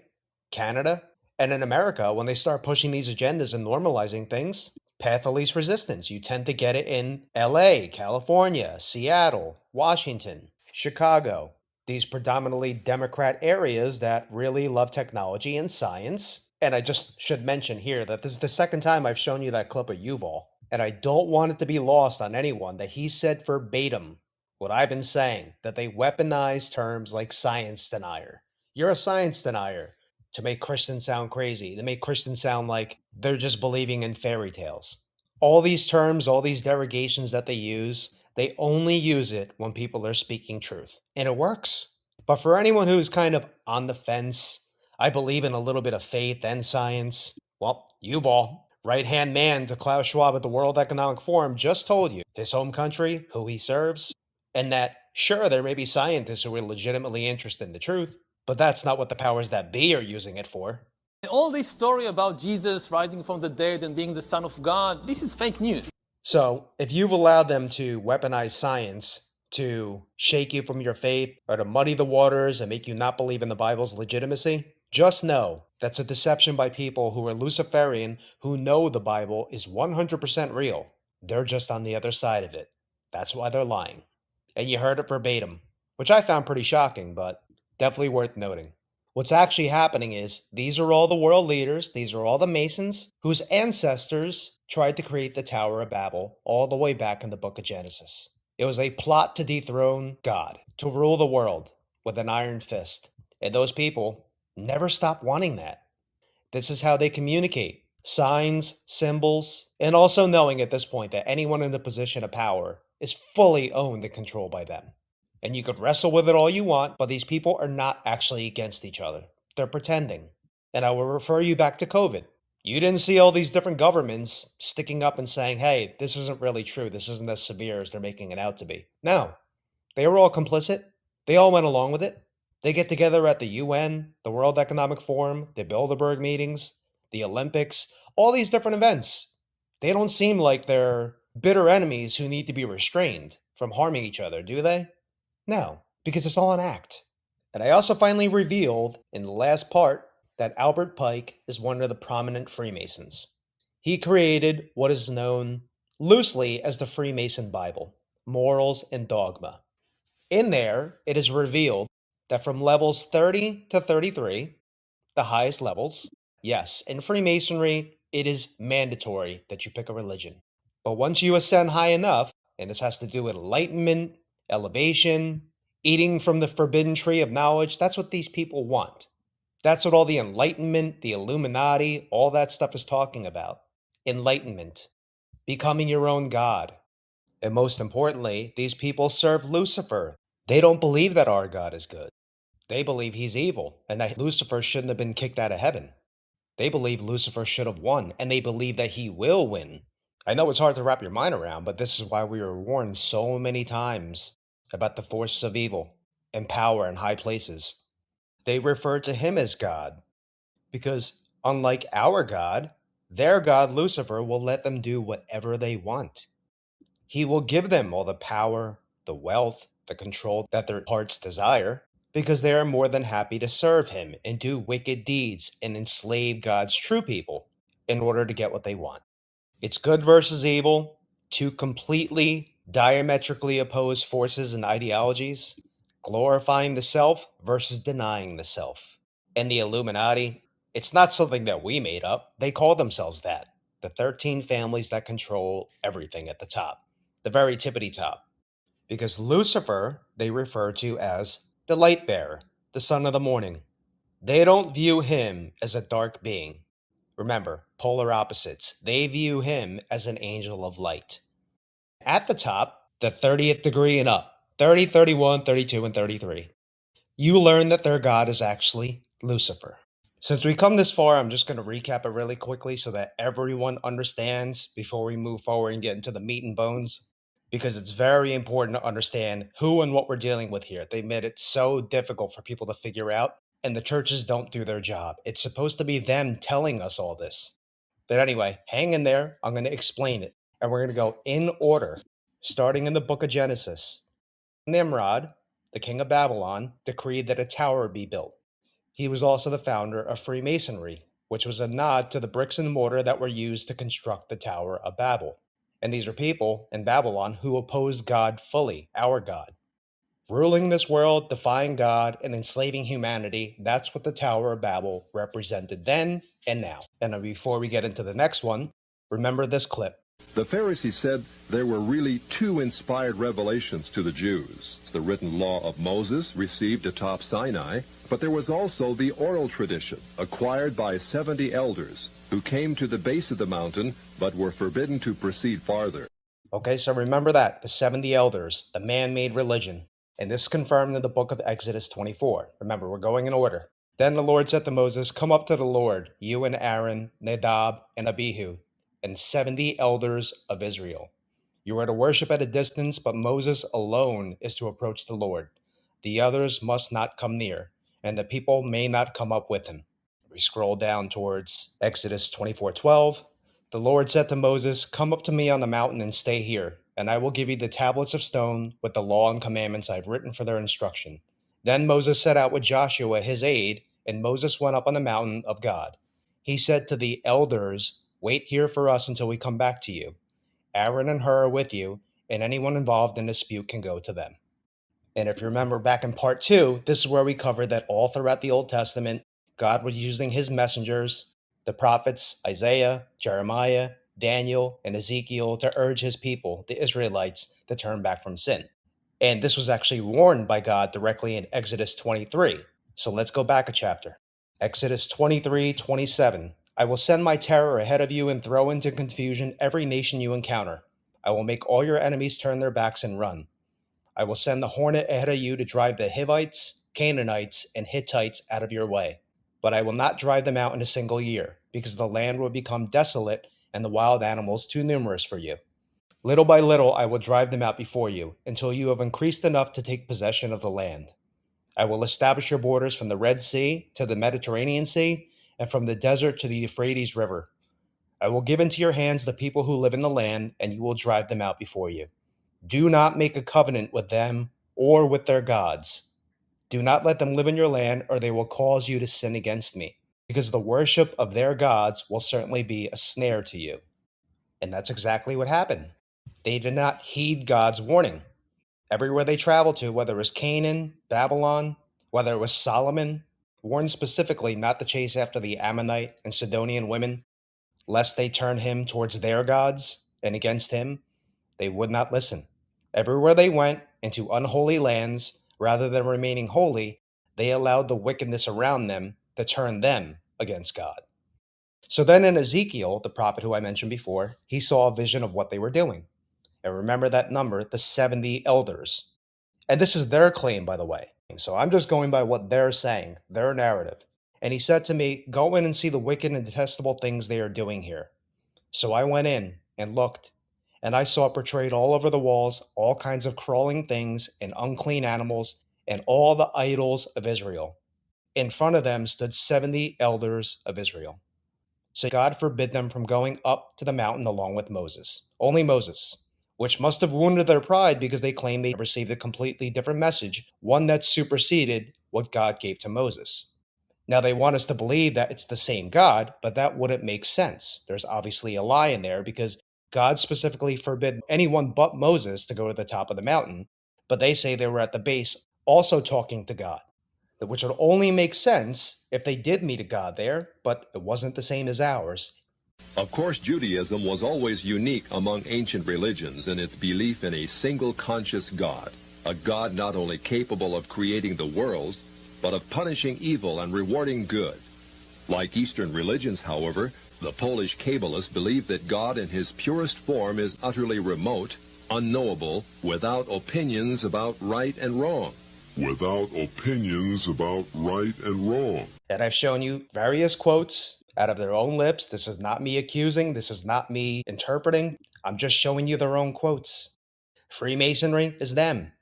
Speaker 1: Canada, and in America, when they start pushing these agendas and normalizing things, path of least resistance. You tend to get it in LA, California, Seattle, Washington, Chicago, these predominantly Democrat areas that really love technology and science. And I just should mention here that this is the second time I've shown you that clip of Yuval. And I don't want it to be lost on anyone that he said verbatim what I've been saying, that they weaponize terms like science denier. You're a science denier. To make Christians sound crazy, to make Christians sound like they're just believing in fairy tales. All these terms, all these derogations that they use, they only use it when people are speaking truth. And it works. But for anyone who's kind of on the fence, I believe in a little bit of faith and science, well, Yuval, right-hand man to Klaus Schwab at the World Economic Forum, just told you his home country, who he serves, and that, sure, there may be scientists who are legitimately interested in the truth, but that's not what the powers that be are using it for.
Speaker 10: All this story about Jesus rising from the dead and being the Son of God, this is fake news.
Speaker 1: So, if you've allowed them to weaponize science to shake you from your faith or to muddy the waters and make you not believe in the Bible's legitimacy, just know that's a deception by people who are Luciferian, who know the Bible is 100% real. They're just on the other side of it. That's why they're lying. And you heard it verbatim, which I found pretty shocking, but definitely worth noting. What's actually happening is these are all the world leaders, these are all the Masons whose ancestors tried to create the Tower of Babel all the way back in the book of Genesis. It was a plot to dethrone God, to rule the world with an iron fist. And those people never stop wanting that. This is how they communicate. Signs, symbols, and also knowing at this point that anyone in a position of power is fully owned and controlled by them. And you could wrestle with it all you want, but these people are not actually against each other. They're pretending. And I will refer you back to COVID. You didn't see all these different governments sticking up and saying, hey, this isn't really true. This isn't as severe as they're making it out to be. No. They were all complicit. They all went along with it. They get together at the UN, the World Economic Forum, the Bilderberg meetings, the Olympics, all these different events. They don't seem like they're bitter enemies who need to be restrained from harming each other, do they? No, because it's all an act. And I also finally revealed in the last part that Albert Pike is one of the prominent Freemasons. He created what is known loosely as the Freemason Bible, Morals and Dogma. In there, it is revealed that from levels 30 to 33, the highest levels, yes, in Freemasonry, it is mandatory that you pick a religion. But once you ascend high enough, and this has to do with enlightenment, elevation, eating from the forbidden tree of knowledge, that's what these people want. That's what all the Enlightenment, the Illuminati, all that stuff is talking about. Enlightenment, becoming your own God. And most importantly, these people serve Lucifer. They don't believe that our God is good. They believe he's evil and that Lucifer shouldn't have been kicked out of heaven. They believe Lucifer should have won, and they believe that he will win. I know it's hard to wrap your mind around, but this is why we were warned so many times about the forces of evil and power in high places. They refer to him as God because, unlike our God, their God Lucifer will let them do whatever they want. He will give them all the power, the wealth, the control that their hearts desire, because they are more than happy to serve him and do wicked deeds and enslave God's true people in order to get what they want. It's good versus evil, two completely diametrically opposed forces and ideologies, glorifying the self versus denying the self. And the Illuminati, it's not something that we made up. They call themselves that. The 13 families that control everything at the top, the very tippity top. Because Lucifer, they refer to as the light bearer, the son of the morning. They don't view him as a dark being. Remember, polar opposites. They view him as an angel of light. At the top, the 30th degree and up, 30, 31, 32, and 33, you learn that their god is actually Lucifer. Since we come this far, I'm just going to recap it really quickly so that everyone understands before we move forward and get into the meat and bones, because it's very important to understand who and what we're dealing with here. They made it so difficult for people to figure out, and the churches don't do their job. It's supposed to be them telling us all this. But anyway, hang in there. I'm going to explain it, and we're going to go in order, starting in the book of Genesis. Nimrod, the king of Babylon, decreed that a tower be built. He was also the founder of Freemasonry, which was a nod to the bricks and mortar that were used to construct the Tower of Babel. And these are people in Babylon who opposed God fully, our God. Ruling this world, defying God, and enslaving humanity, that's what the Tower of Babel represented then and now. And before we get into the next one, remember this clip.
Speaker 13: The Pharisees said there were really two inspired revelations to the Jews. The written law of Moses, received atop Sinai, but there was also the oral tradition, acquired by 70 elders, who came to the base of the mountain, but were forbidden to proceed farther.
Speaker 1: Okay, so remember that, the 70 elders, the man-made religion. And this is confirmed in the book of Exodus 24. Remember, we're going in order. Then the Lord said to Moses, "Come up to the Lord, you and Aaron, Nadab, and Abihu, and 70 elders of Israel. You are to worship at a distance, but Moses alone is to approach the Lord. The others must not come near, and the people may not come up with him." We scroll down towards Exodus 24:12. The Lord said to Moses, "Come up to me on the mountain and stay here, and I will give you the tablets of stone with the law and commandments I have written for their instruction." Then Moses set out with Joshua his aide, and Moses went up on the mountain of God. He said to the elders, "Wait here for us until we come back to you. Aaron and Hur are with you, and anyone involved in dispute can go to them." And if you remember back in part 2, this is where we covered that all throughout the Old Testament, God was using his messengers, the prophets Isaiah, Jeremiah, Daniel, and Ezekiel to urge his people, the Israelites, to turn back from sin. And this was actually warned by God directly in Exodus 23. So let's go back a chapter. Exodus 23:27. I will send my terror ahead of you and throw into confusion every nation you encounter. I will make all your enemies turn their backs and run. I will send the hornet ahead of you to drive the Hivites, Canaanites, and Hittites out of your way. But I will not drive them out in a single year, because the land will become desolate and the wild animals too numerous for you. Little by little I will drive them out before you, until you have increased enough to take possession of the land. I will establish your borders from the Red Sea to the Mediterranean Sea, and from the desert to the Euphrates River. I will give into your hands the people who live in the land, and you will drive them out before you. Do not make a covenant with them or with their gods. Do not let them live in your land, or they will cause you to sin against me, because the worship of their gods will certainly be a snare to you. And that's exactly what happened. They did not heed God's warning. Everywhere they traveled to, whether it was Canaan, Babylon, whether it was Solomon, warned specifically not to chase after the Ammonite and Sidonian women, lest they turn him towards their gods and against him. They would not listen. Everywhere they went, into unholy lands, rather than remaining holy, they allowed the wickedness around them to turn them against God. So then in Ezekiel, the prophet who I mentioned before, he saw a vision of what they were doing. And remember that number, the 70 elders. And this is their claim, by the way. So I'm just going by what they're saying, their narrative. And he said to me, go in and see the wicked and detestable things they are doing here. So I went in and looked, and I saw portrayed all over the walls all kinds of crawling things and unclean animals and all the idols of Israel. In front of them stood 70 elders of Israel. So God forbid them from going up to the mountain along with Moses. Only Moses, which must have wounded their pride because they claimed they received a completely different message, one that superseded what God gave to Moses. Now they want us to believe that it's the same God, but that wouldn't make sense. There's obviously a lie in there because God specifically forbid anyone but Moses to go to the top of the mountain, but they say they were at the base also talking to God, which would only make sense if they did meet a God there, but it wasn't the same as ours.
Speaker 13: Of course, Judaism was always unique among ancient religions in its belief in a single conscious God, a God not only capable of creating the worlds, but of punishing evil and rewarding good. Like Eastern religions, however, the Polish Kabbalists believe that God in his purest form is utterly remote, unknowable, without opinions about right and wrong.
Speaker 8: Without opinions about right and wrong.
Speaker 1: And I've shown you various quotes out of their own lips. This is not me accusing. This is not me interpreting. I'm just showing you their own quotes. Freemasonry is them.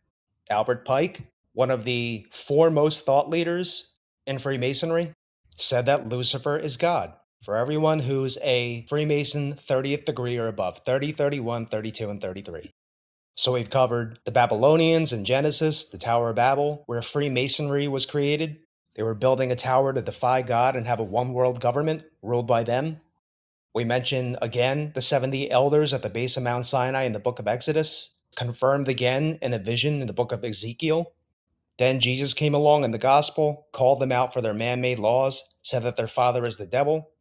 Speaker 1: Albert Pike, one of the foremost thought leaders in Freemasonry, said that Lucifer is God. For everyone who's a Freemason 30th degree or above, 30, 31, 32, and 33. So we've covered the Babylonians in Genesis, the Tower of Babel, where Freemasonry was created. They were building a tower to defy God and have a one-world government ruled by them. We mentioned again the 70 elders at the base of Mount Sinai in the book of Exodus, confirmed again in a vision in the book of Ezekiel. Then Jesus came along in the gospel, called them out for their man-made laws, said that their father is the devil.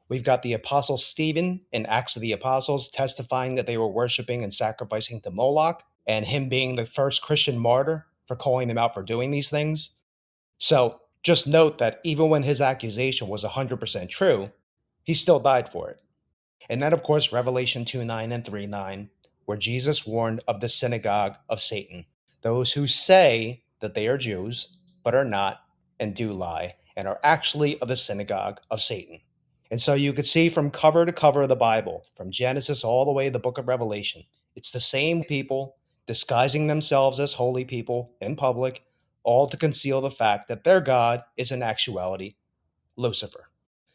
Speaker 1: We've got the Apostle Stephen in Acts of the Apostles testifying that they were worshiping and sacrificing to Moloch, and him being the first Christian martyr for calling them out for doing these things. So just note that even when his accusation was 100% true, he still died for it. And then, of course, Revelation 2:9 and 3:9, where Jesus warned of the synagogue of Satan, those who say that they are Jews, but are not, and do lie, and are actually of the synagogue of Satan. And so you could see from cover to cover of the Bible, from Genesis all the way to the book of Revelation, it's the same people disguising themselves as holy people in public, all to conceal the fact that their God is in actuality Lucifer.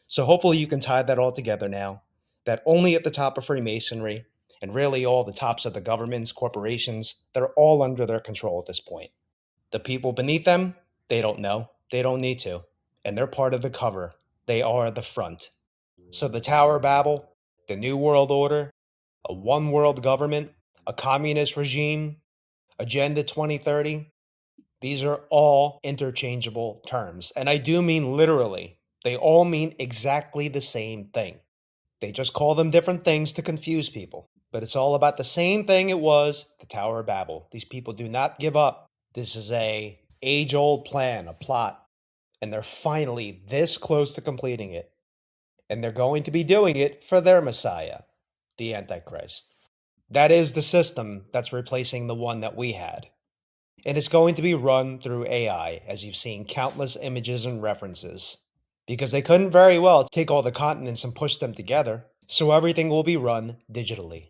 Speaker 1: So hopefully you can tie that all together now, that only at the top of Freemasonry, and really all the tops of the governments, corporations, they're all under their control at this point. The people beneath them, they don't know. They don't need to. And they're part of the cover. They are the front. So the Tower of Babel, the New World Order, a one-world government, a communist regime, Agenda 2030, These are all interchangeable terms, and I do mean literally. They all mean exactly the same thing. They just call them different things to confuse people. But it's all about the same thing it was, the Tower of Babel. These people do not give up. This is a age-old plan, a plot, and they're finally this close to completing it. And they're going to be doing it for their Messiah, the Antichrist. That is the system that's replacing the one that we had. And it's going to be run through AI, as you've seen countless images and references. Because they couldn't very well take all the continents and push them together, so everything will be run digitally.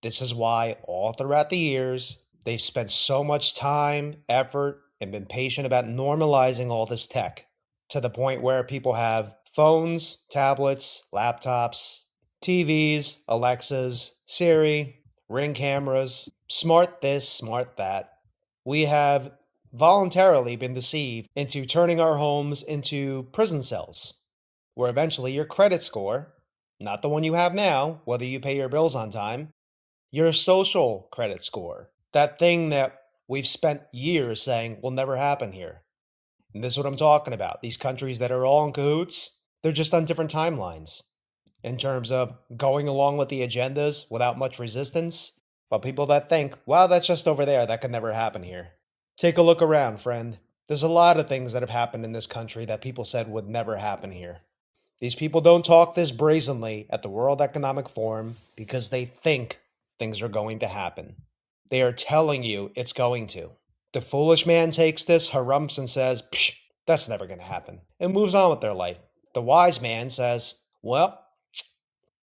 Speaker 1: This is why all throughout the years, they've spent so much time, effort, and been patient about normalizing all this tech, to the point where people have phones, tablets, laptops, TVs, Alexas, Siri, Ring cameras, smart this, smart that. We have voluntarily been deceived into turning our homes into prison cells, where eventually your credit score, not the one you have now, whether you pay your bills on time, your social credit score, that thing that we've spent years saying will never happen here. And this is what I'm talking about. These countries that are all in cahoots, they're just on different timelines in terms of going along with the agendas without much resistance. But people that think, wow, that's just over there, that could never happen here. Take a look around, friend. There's a lot of things that have happened in this country that people said would never happen here. These people don't talk this brazenly at the World Economic Forum because they think things are going to happen. They are telling you it's going to. The foolish man takes this, harumphs, and says, psh, that's never going to happen, and moves on with their life. The wise man says, well,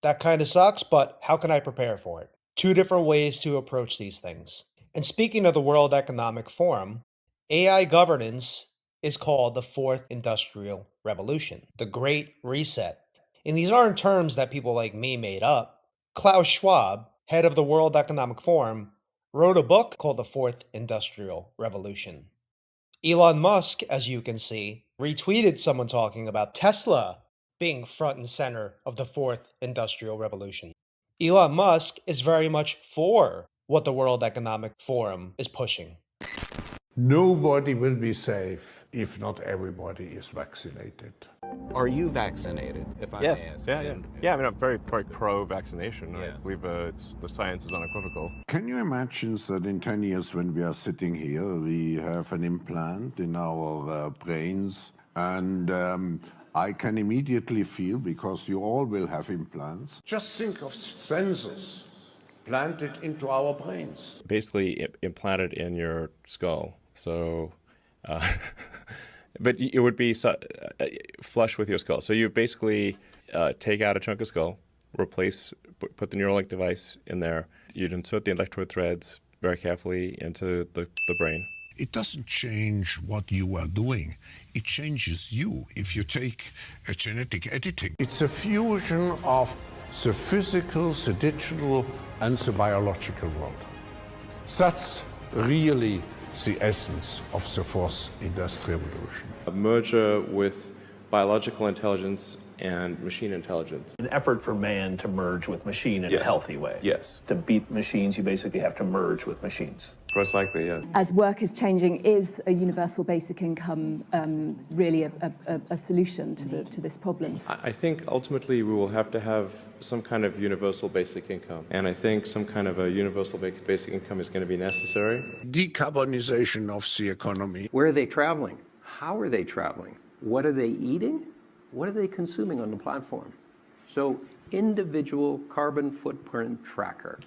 Speaker 1: that kind of sucks, but how can I prepare for it? Two different ways to approach these things. And speaking of the World Economic Forum, AI governance is called the Fourth Industrial Revolution, the Great Reset. And these aren't terms that people like me made up. Klaus Schwab, head of the World Economic Forum, wrote a book called The Fourth Industrial Revolution. Elon Musk, as you can see, retweeted someone talking about Tesla being front and center of the Fourth Industrial Revolution. Elon Musk is very much for what the World Economic Forum is pushing.
Speaker 14: Nobody will be safe if not everybody is vaccinated.
Speaker 15: Are you vaccinated, if I
Speaker 16: Yes.
Speaker 15: may ask?
Speaker 16: Yeah, I mean, I'm very pro-vaccination. I believe the science is unequivocal.
Speaker 14: Can you imagine that in 10 years when we are sitting here, we have an implant in our brains, and I can immediately feel, because you all will have implants, just think of sensors planted into our brains.
Speaker 16: Basically implanted in your skull. So, but it would be flush with your skull. So you basically take out a chunk of skull, put the Neuralink device in there. You'd insert the electrode threads very carefully into the brain.
Speaker 17: It doesn't change what you are doing. It changes you if you take a genetic editing.
Speaker 14: It's a fusion of the physical, the digital, and the biological world. That's really the essence of the Fourth Industrial Revolution.
Speaker 16: A merger with biological intelligence and machine intelligence.
Speaker 18: An effort for man to merge with machine in a healthy way.
Speaker 16: Yes.
Speaker 18: To beat machines, you basically have to merge with machines.
Speaker 16: Most likely, yes.
Speaker 19: As work is changing, is a universal basic income really a solution to this problem?
Speaker 16: I think ultimately we will have to have some kind of universal basic income. And I think some kind of a universal basic income is going to be necessary.
Speaker 17: Decarbonization of the economy.
Speaker 15: Where are they traveling? How are they traveling? What are they eating? What are they consuming on the platform? So, individual carbon footprint tracker.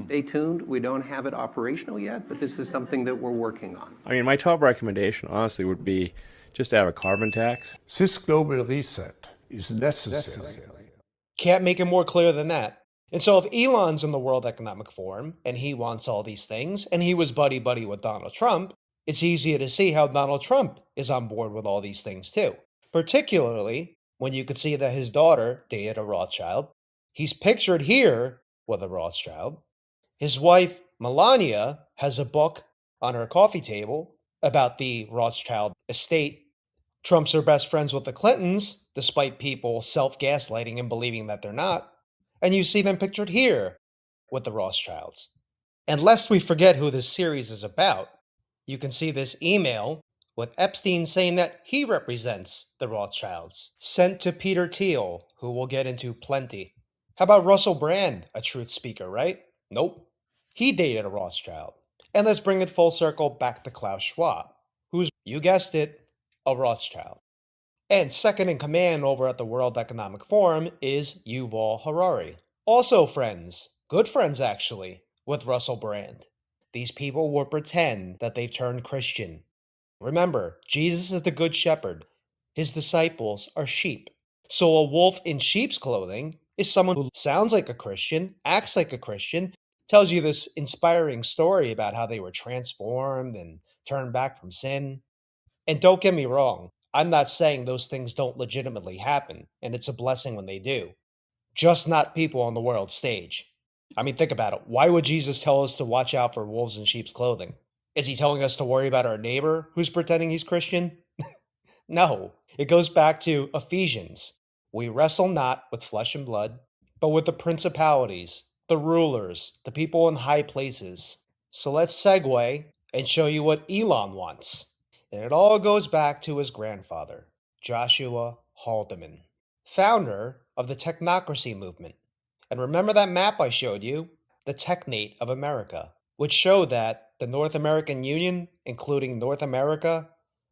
Speaker 15: Stay tuned. We don't have it operational yet, but this is something that we're working on.
Speaker 16: I mean, my top recommendation, honestly, would be just to have a carbon tax.
Speaker 14: This global reset is necessary.
Speaker 1: Can't make it more clear than that. And so if Elon's in the World Economic Forum, and he wants all these things, and he was buddy-buddy with Donald Trump, it's easier to see how Donald Trump is on board with all these things too. Particularly when you could see that his daughter dated a Rothschild. He's pictured here with a Rothschild. His wife, Melania, has a book on her coffee table about the Rothschild estate. Trump's her best friends with the Clintons, despite people self-gaslighting and believing that they're not. And you see them pictured here with the Rothschilds. And lest we forget who this series is about, You can see this email with Epstein saying that he represents the Rothschilds, sent to Peter Thiel, who we'll get into plenty. How about Russell Brand, a truth speaker, right? Nope. He dated a Rothschild. And let's bring it full circle back to Klaus Schwab, who's, you guessed it, a Rothschild. And second in command over at the World Economic Forum is Yuval Harari. Also friends, good friends actually, with Russell Brand. These people will pretend that they've turned Christian. Remember, Jesus is the good shepherd. His disciples are sheep. So a wolf in sheep's clothing is someone who sounds like a Christian, acts like a Christian, tells you this inspiring story about how they were transformed and turned back from sin. And don't get me wrong, I'm not saying those things don't legitimately happen, and it's a blessing when they do. Just not people on the world stage. I mean, think about it. Why would Jesus tell us to watch out for wolves in sheep's clothing? Is he telling us to worry about our neighbor who's pretending he's Christian? No. It goes back to Ephesians. We wrestle not with flesh and blood, but with the principalities, the rulers, the people in high places. So let's segue and show you what Elon wants. And it all goes back to his grandfather, Joshua Haldeman, founder of the technocracy movement. And remember that map I showed you, the Technate of America, which showed that the North American Union, including North America,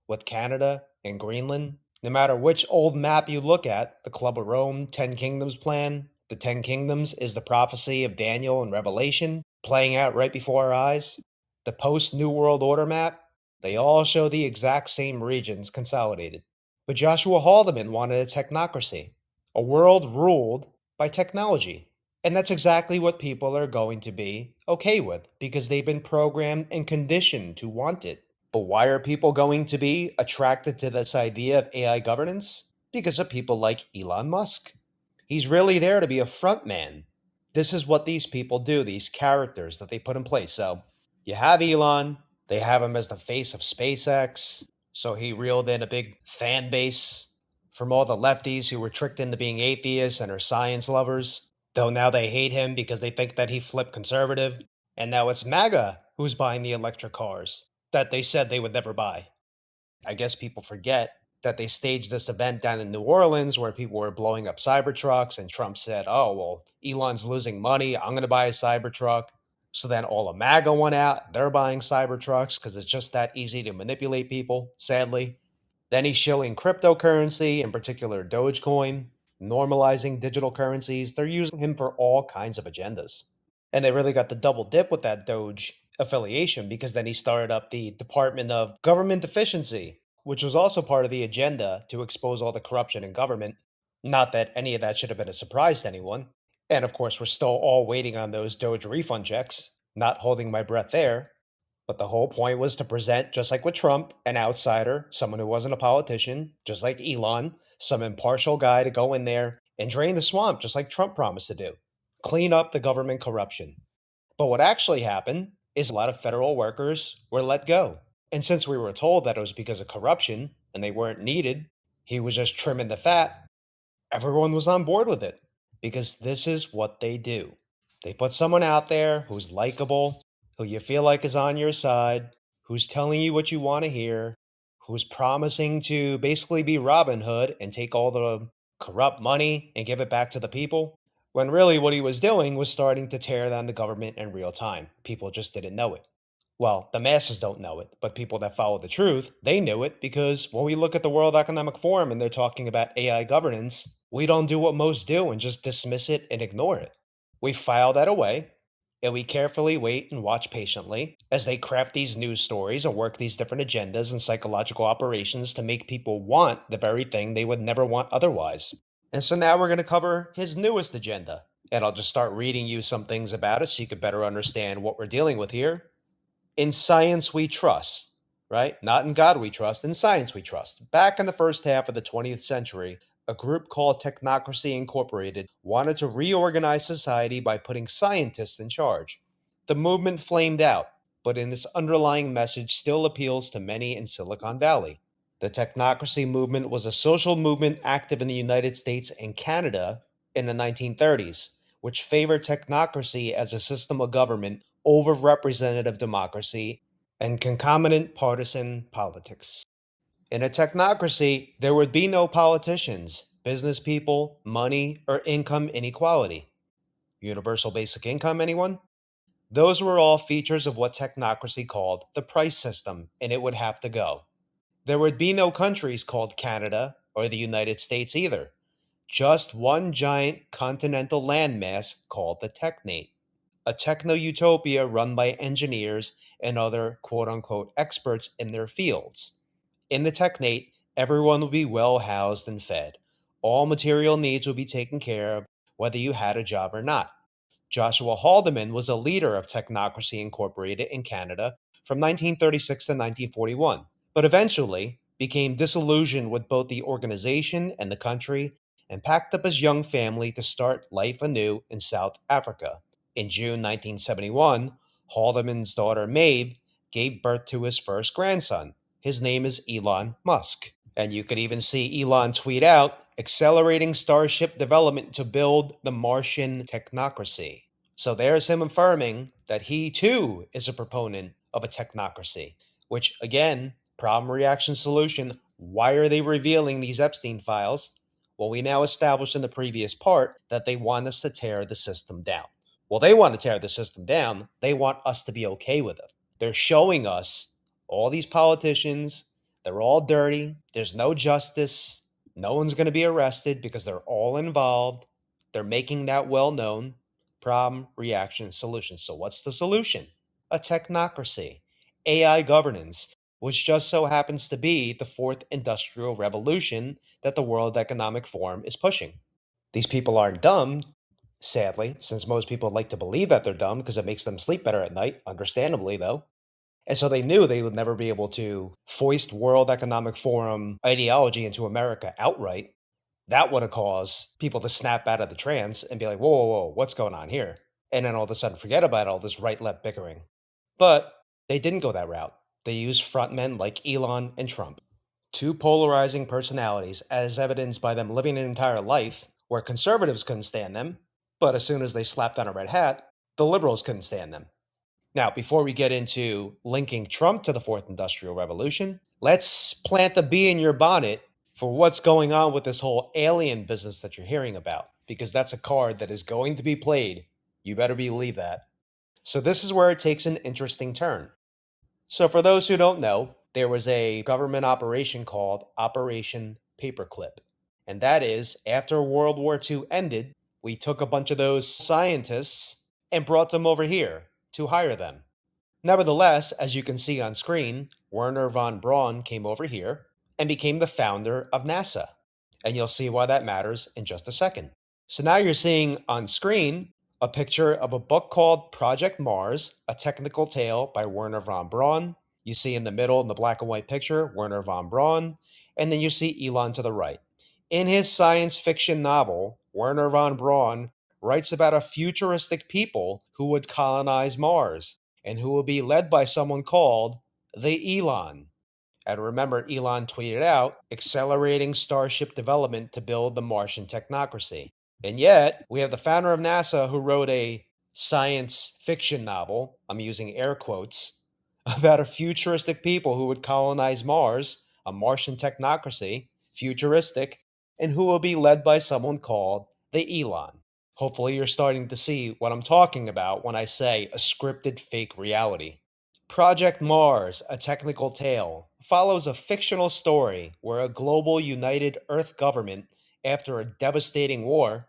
Speaker 1: with Canada and Greenland, no matter which old map you look at, the Club of Rome, 10 Kingdoms plan, the 10 Kingdoms is the prophecy of Daniel and Revelation, playing out right before our eyes. The post-New World Order map, they all show the exact same regions consolidated. But Joshua Haldeman wanted a technocracy, a world ruled by technology. And that's exactly what people are going to be okay with, because they've been programmed and conditioned to want it. But why are people going to be attracted to this idea of AI governance? Because of people like Elon Musk. He's really there to be a front man. This is what these people do, these characters that they put in place. So you have Elon, they have him as the face of SpaceX, so he reeled in a big fan base from all the lefties who were tricked into being atheists and are science lovers, though now they hate him because they think that he flipped conservative. And now it's MAGA who's buying the electric cars that they said they would never buy. I guess people forget that they staged this event down in New Orleans where people were blowing up Cybertrucks, and Trump said, oh, well, Elon's losing money, I'm going to buy a Cybertruck. So then all of MAGA went out, they're buying Cybertrucks because it's just that easy to manipulate people, sadly. Then he's shilling cryptocurrency, in particular Dogecoin, normalizing digital currencies. They're using him for all kinds of agendas. And they really got the double dip with that Doge affiliation, because then he started up the Department of Government Efficiency, which was also part of the agenda to expose all the corruption in government. Not that any of that should have been a surprise to anyone. And of course, we're still all waiting on those Doge refund checks, not holding my breath there. But the whole point was to present, just like with Trump, an outsider, someone who wasn't a politician, just like Elon, some impartial guy to go in there and drain the swamp, just like Trump promised to do. Clean up the government corruption. But what actually happened is a lot of federal workers were let go. And since we were told that it was because of corruption and they weren't needed, he was just trimming the fat, everyone was on board with it. Because this is what they do. They put someone out there who's likable, who you feel like is on your side, who's telling you what you want to hear, who's promising to basically be Robin Hood and take all the corrupt money and give it back to the people, when really what he was doing was starting to tear down the government in real time. People just didn't know it. Well, the masses don't know it, but people that follow the truth, they knew it, because when we look at the World Economic Forum and they're talking about AI governance, we don't do what most do and just dismiss it and ignore it. We file that away, and we carefully wait and watch patiently as they craft these news stories and work these different agendas and psychological operations to make people want the very thing they would never want otherwise. And so now we're going to cover his newest agenda, and I'll just start reading you some things about it so you can better understand what we're dealing with here. In science we trust, right? Not in God we trust, in science we trust. Back in the first half of the 20th century, a group called Technocracy Incorporated wanted to reorganize society by putting scientists in charge. The movement flamed out, but in its underlying message still appeals to many in Silicon Valley. The technocracy movement was a social movement active in the United States and Canada in the 1930s, which favored technocracy as a system of government over representative democracy and concomitant partisan politics. In a technocracy, there would be no politicians, business people, money, or income inequality. Universal basic income, anyone? Those were all features of what technocracy called the price system, and it would have to go. There would be no countries called Canada or the United States either. Just one giant continental landmass called the technate. A techno-utopia run by engineers and other quote-unquote experts in their fields. In the technate, everyone would be well housed and fed. All material needs would be taken care of, whether you had a job or not. Joshua Haldeman was a leader of Technocracy Incorporated in Canada from 1936 to 1941, but eventually became disillusioned with both the organization and the country and packed up his young family to start life anew in South Africa. In June 1971, Haldeman's daughter Maeve gave birth to his first grandson. His name is Elon Musk. And you could even see Elon tweet out, accelerating Starship development to build the Martian technocracy. So there's him affirming that he too is a proponent of a technocracy, which again, problem, reaction, solution. Why are they revealing these Epstein files? Well, we now established in the previous part that they want us to tear the system down. Well, they want to tear the system down. They want us to be okay with it. They're showing us all these politicians, they're all dirty. There's no justice. No one's going to be arrested because they're all involved. They're making that well known. Problem, reaction, solution. So what's the solution? A technocracy. AI governance, which just so happens to be the fourth industrial revolution that the World Economic Forum is pushing. These people aren't dumb, sadly, since most people like to believe that they're dumb because it makes them sleep better at night, understandably though. And so they knew they would never be able to foist World Economic Forum ideology into America outright. That would have caused people to snap out of the trance and be like, whoa, whoa, whoa, what's going on here? And then all of a sudden forget about all this right-left bickering. But they didn't go that route. They used frontmen like Elon and Trump. Two polarizing personalities, as evidenced by them living an entire life where conservatives couldn't stand them, but as soon as they slapped on a red hat, the liberals couldn't stand them. Now, before we get into linking Trump to the Fourth Industrial Revolution, let's plant a bee in your bonnet for what's going on with this whole alien business that you're hearing about, because that's a card that is going to be played. You better believe that. So this is where it takes an interesting turn. So for those who don't know, there was a government operation called Operation Paperclip. And that is, after World War II ended, we took a bunch of those scientists and brought them over here to hire them. Nevertheless, as you can see on screen, Wernher von Braun came over here and became the founder of NASA. And you'll see why that matters in just a second. So now you're seeing on screen a picture of a book called Project Mars, a technical tale by Wernher von Braun. You see in the middle, in the black and white picture, Wernher von Braun, and then you see Elon to the right. In his science fiction novel, Wernher von Braun writes about a futuristic people who would colonize Mars and who will be led by someone called the Elon. And remember, Elon tweeted out, accelerating Starship development to build the Martian technocracy. And yet, we have the founder of NASA who wrote a science fiction novel, I'm using air quotes, about a futuristic people who would colonize Mars, a Martian technocracy, futuristic, and who will be led by someone called the Elon. Hopefully you're starting to see what I'm talking about when I say a scripted fake reality. Project Mars, a technical tale, follows a fictional story where a global united Earth government, after a devastating war,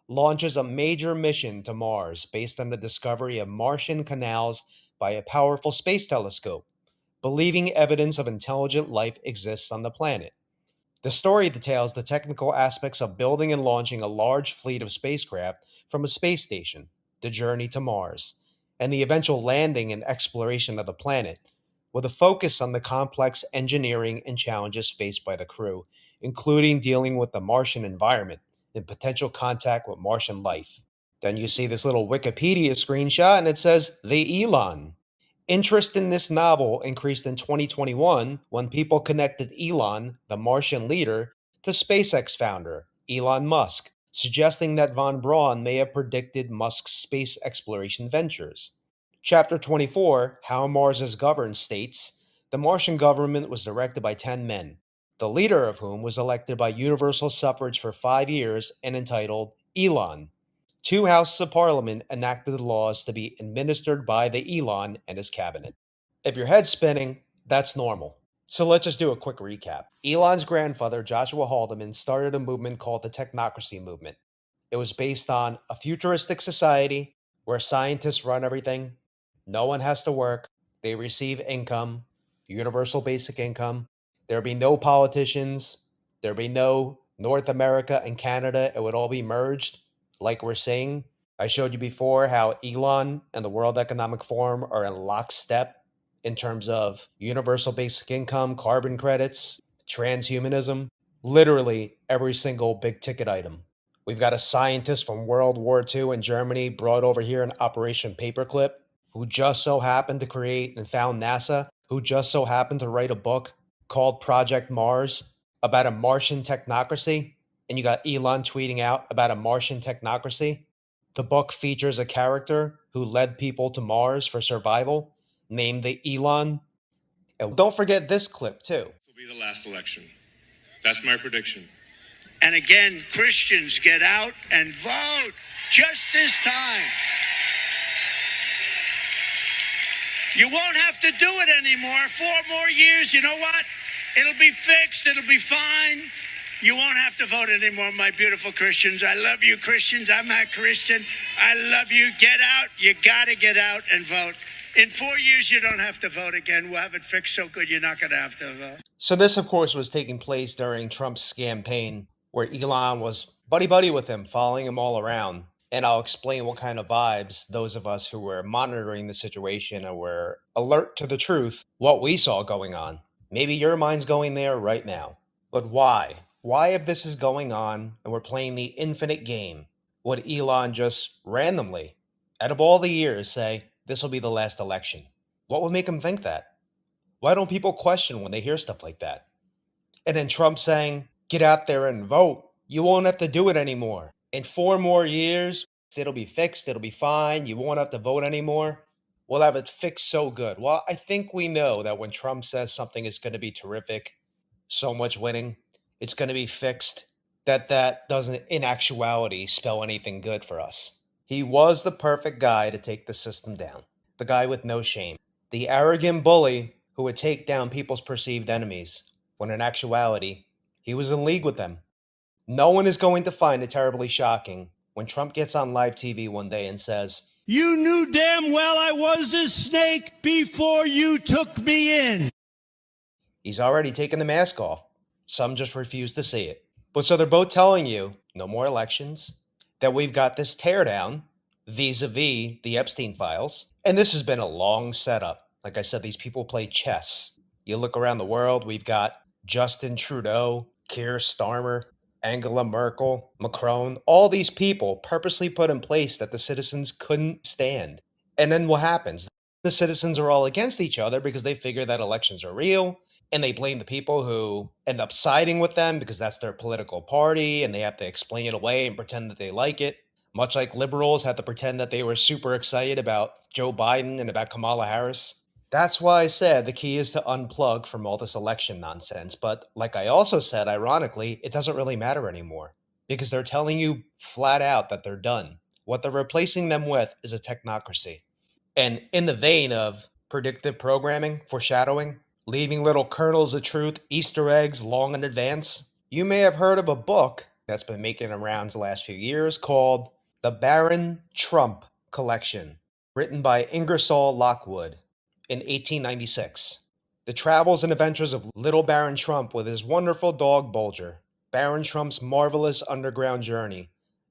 Speaker 1: launches a major mission to Mars based on the discovery of Martian canals by a powerful space telescope, believing evidence of intelligent life exists on the planet. The story details the technical aspects of building and launching a large fleet of spacecraft from a space station, the journey to Mars, and the eventual landing and exploration of the planet, with a focus on the complex engineering and challenges faced by the crew, including dealing with the Martian environment and potential contact with Martian life. Then you see this little Wikipedia screenshot and it says, the Elon. Interest in this novel increased in 2021 when people connected Elon, the Martian leader, to SpaceX founder, Elon Musk, suggesting that von Braun may have predicted Musk's space exploration ventures. Chapter 24, How Mars is Governed, states, the Martian government was directed by 10 men, the leader of whom was elected by universal suffrage for 5 years and entitled Elon. 2 houses of parliament enacted the laws to be administered by the Elon and his cabinet. If your head's spinning, that's normal. So let's just do a quick recap. Elon's grandfather, Joshua Haldeman, started a movement called the Technocracy Movement. It was based on a futuristic society where scientists run everything, no one has to work, they receive income, universal basic income. There'd be no politicians, there'd be no North America and Canada, it would all be merged, like we're saying. I showed you before how Elon and the World Economic Forum are in lockstep in terms of universal basic income, carbon credits, transhumanism, literally every single big ticket item. We've got a scientist from World War II in Germany brought over here in Operation Paperclip, who just so happened to create and found NASA, who just so happened to write a book called Project Mars about a Martian technocracy. And you got Elon tweeting out about a Martian technocracy. The book features a character who led people to Mars for survival, named the Elon. And don't forget this clip, too.
Speaker 20: This will be the last election. That's my prediction.
Speaker 21: And again, Christians, get out and vote just this time. You won't have to do it anymore. 4 more years, you know what? It'll be fixed. It'll be fine. You won't have to vote anymore, my beautiful Christians. I love you, Christians. I'm a Christian. I love you. Get out. You got to get out and vote. In 4 years, you don't have to vote again. We'll have it fixed so good you're not going to have to vote.
Speaker 1: So this, of course, was taking place during Trump's campaign, where Elon was buddy-buddy with him, following him all around. And I'll explain what kind of vibes those of us who were monitoring the situation and were alert to the truth, what we saw going on. Maybe your mind's going there right now. But why? Why, if this is going on and we're playing the infinite game, would Elon just randomly, out of all the years, say, this will be the last election? What would make him think that? Why don't people question when they hear stuff like that? And then Trump saying, get out there and vote. You won't have to do it anymore. In 4 more years, it'll be fixed. It'll be fine. You won't have to vote anymore. We'll have it fixed so good. Well, I think we know that when Trump says something is going to be terrific, so much winning, it's going to be fixed, that doesn't in actuality spell anything good for us. He was the perfect guy to take the system down. The guy with no shame. The arrogant bully who would take down people's perceived enemies, when in actuality, he was in league with them. No one is going to find it terribly shocking when Trump gets on live TV one day and says,
Speaker 22: you knew damn well I was a snake before you took me in.
Speaker 1: He's already taken the mask off. Some just refuse to see it. But so they're both telling you, no more elections, that we've got this teardown vis-a-vis the Epstein Files. And this has been a long setup. Like I said, these people play chess. You look around the world, we've got Justin Trudeau, Keir Starmer, Angela Merkel, Macron, all these people purposely put in place that the citizens couldn't stand. And then what happens? The citizens are all against each other because they figure that elections are real, and they blame the people who end up siding with them because that's their political party, and they have to explain it away and pretend that they like it. Much like liberals had to pretend that they were super excited about Joe Biden and about Kamala Harris. That's why I said the key is to unplug from all this election nonsense. But like I also said, ironically, it doesn't really matter anymore because they're telling you flat out that they're done. What they're replacing them with is a technocracy. And in the vein of predictive programming, foreshadowing, leaving little kernels of truth, Easter eggs long in advance, you may have heard of a book that's been making the rounds the last few years called The Baron Trump Collection, written by Ingersoll Lockwood. In 1896, the travels and adventures of little Baron Trump with his wonderful dog Bulger, Baron Trump's marvelous underground journey,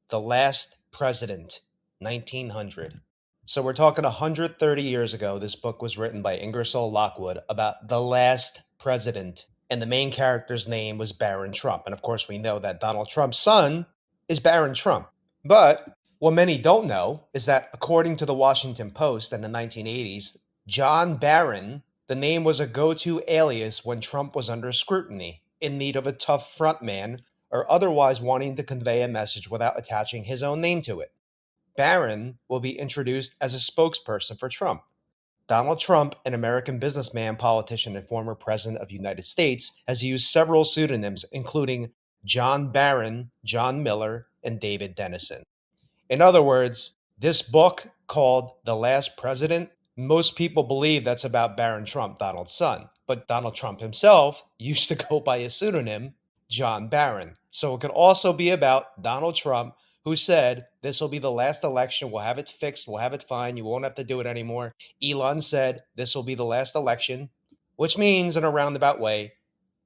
Speaker 1: The Last President, 1900. So we're talking 130 years ago, this book was written by Ingersoll Lockwood about the last president, and the main character's name was Baron Trump. And of course, we know that Donald Trump's son is Baron Trump. But what many don't know is that according to the Washington Post in the 1980s, John Barron, the name was a go-to alias when Trump was under scrutiny, in need of a tough frontman, or otherwise wanting to convey a message without attaching his own name to it. Barron will be introduced as a spokesperson for Trump. Donald Trump, an American businessman, politician, and former president of the United States, has used several pseudonyms, including John Barron, John Miller, and David Dennison. In other words, this book called The Last President, most people believe that's about Barron Trump, Donald's son. But Donald Trump himself used to go by a pseudonym, John Barron. So it could also be about Donald Trump, who said, this will be the last election. We'll have it fixed. We'll have it fine. You won't have to do it anymore. Elon said, this will be the last election, which means, in a roundabout way,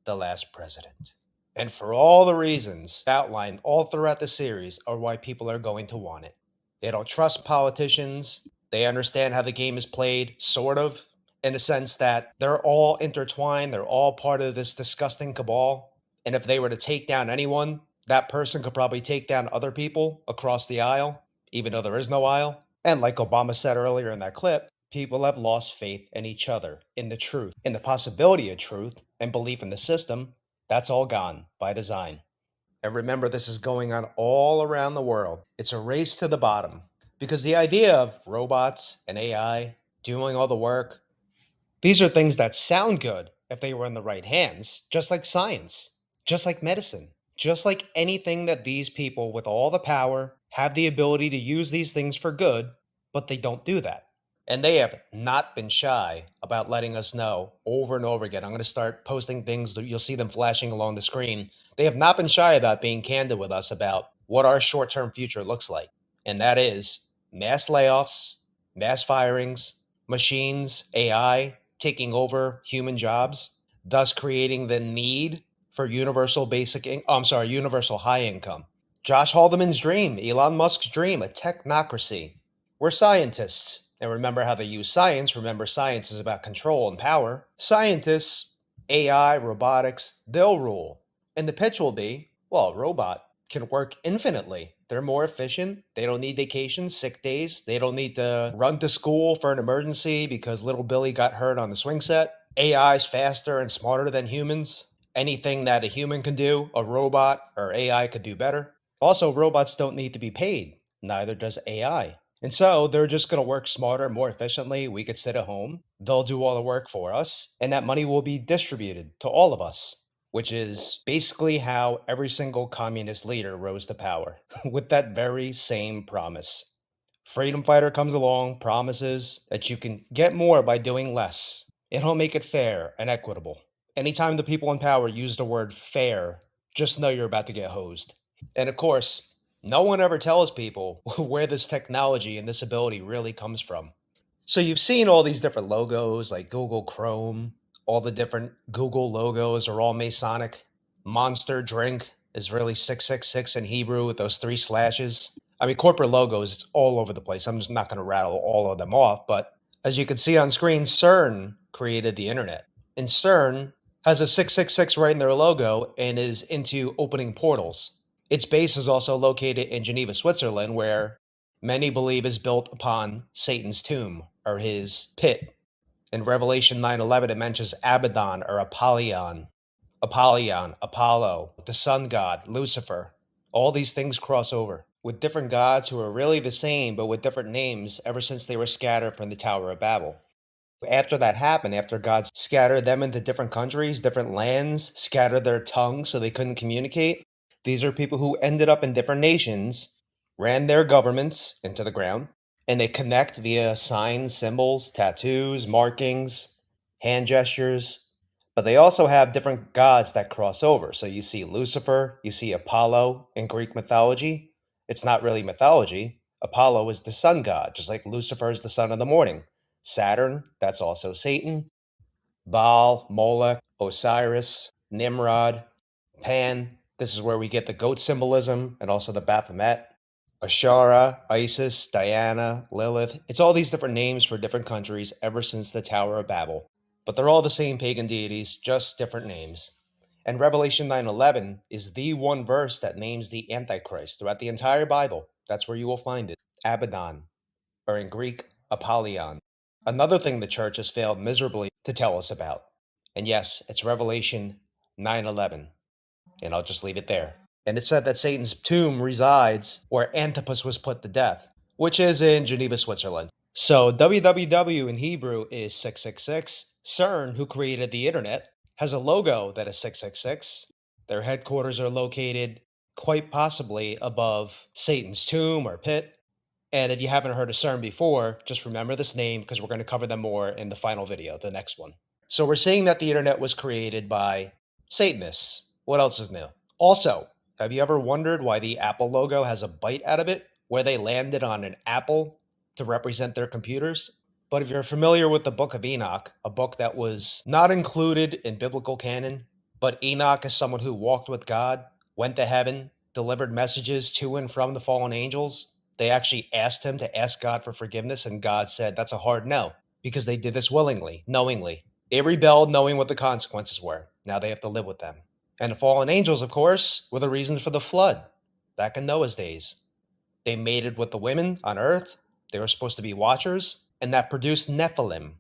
Speaker 1: the last president. And for all the reasons outlined all throughout the series are why people are going to want it. They don't trust politicians. They understand how the game is played, sort of, in the sense that they're all intertwined. They're all part of this disgusting cabal. And if they were to take down anyone, that person could probably take down other people across the aisle, even though there is no aisle. And like Obama said earlier in that clip, people have lost faith in each other, in the truth, in the possibility of truth, and belief in the system. That's all gone by design. And remember, this is going on all around the world. It's a race to the bottom. Because the idea of robots and AI doing all the work, these are things that sound good if they were in the right hands, just like science, just like medicine, just like anything that these people with all the power have the ability to use these things for good, but they don't do that. And they have not been shy about letting us know over and over again. I'm going to start posting things that you'll see them flashing along the screen. They have not been shy about being candid with us about what our short-term future looks like. And that is mass layoffs, mass firings, machines, AI taking over human jobs, thus creating the need for universal high income. Josh Haldeman's dream, Elon Musk's dream, a technocracy. We're scientists. And remember how they use science. Remember, science is about control and power. Scientists, AI, robotics, they'll rule. And the pitch will be, well, a robot can work infinitely. They're more efficient. They don't need vacations, sick days. They don't need to run to school for an emergency because little Billy got hurt on the swing set. AI is faster and smarter than humans. Anything that a human can do, a robot or AI could do better. Also, robots don't need to be paid. Neither does AI. And so they're just going to work smarter, more efficiently. We could sit at home. They'll do all the work for us. And that money will be distributed to all of us, which is basically how every single communist leader rose to power, with that very same promise. Freedom fighter comes along, promises that you can get more by doing less. It'll make it fair and equitable. Anytime the people in power use the word fair, just know you're about to get hosed. And of course, no one ever tells people where this technology and this ability really comes from. So you've seen all these different logos like Google Chrome. All the different Google logos are all Masonic. Monster Drink is really 666 in Hebrew with those 3 slashes. I mean, corporate logos, it's all over the place. I'm just not going to rattle all of them off. But as you can see on screen, CERN created the internet. And CERN has a 666 right in their logo and is into opening portals. Its base is also located in Geneva, Switzerland, where many believe is built upon Satan's tomb, or his pit. In Revelation 9:11, it mentions Abaddon or Apollyon, Apollo, the sun god, Lucifer. All these things cross over with different gods who are really the same, but with different names ever since they were scattered from the Tower of Babel. After that happened, after God scattered them into different countries, different lands, scattered their tongues so they couldn't communicate, these are people who ended up in different nations, ran their governments into the ground, and they connect via signs, symbols, tattoos, markings, hand gestures. But they also have different gods that cross over. So you see Lucifer, you see Apollo in Greek mythology. It's not really mythology. Apollo is the sun god, just like Lucifer is the sun of the morning. Saturn, that's also Satan. Baal, Moloch, Osiris, Nimrod, Pan. This is where we get the goat symbolism and also the Baphomet. Ashara, Isis, Diana, Lilith. It's all these different names for different countries ever since the Tower of Babel. But they're all the same pagan deities, just different names. And Revelation 9:11 is the one verse that names the Antichrist throughout the entire Bible. That's where you will find it. Abaddon, or in Greek, Apollyon. Another thing the church has failed miserably to tell us about. And yes, it's Revelation 9:11. And I'll just leave it there. And it said that Satan's tomb resides where Antipas was put to death. which is in Geneva, Switzerland. So WWW in Hebrew is 666. CERN, who created the internet, has a logo that is 666. Their headquarters are located quite possibly above Satan's tomb or pit. And if you haven't heard of CERN before, just remember this name because we're going to cover them more in the final video, the next one. So we're seeing that the internet was created by Satanists. What else is new? Also, have you ever wondered why the Apple logo has a bite out of it, where they landed on an apple to represent their computers? But if you're familiar with the Book of Enoch, a book that was not included in biblical canon, but Enoch is someone who walked with God, went to heaven, delivered messages to and from the fallen angels. They actually asked him to ask God for forgiveness, and God said that's a hard no, because they did this willingly, knowingly. They rebelled knowing what the consequences were. Now they have to live with them. And the fallen angels, of course, were the reason for the flood back in Noah's days. They mated with the women on earth. They were supposed to be watchers, and that produced Nephilim,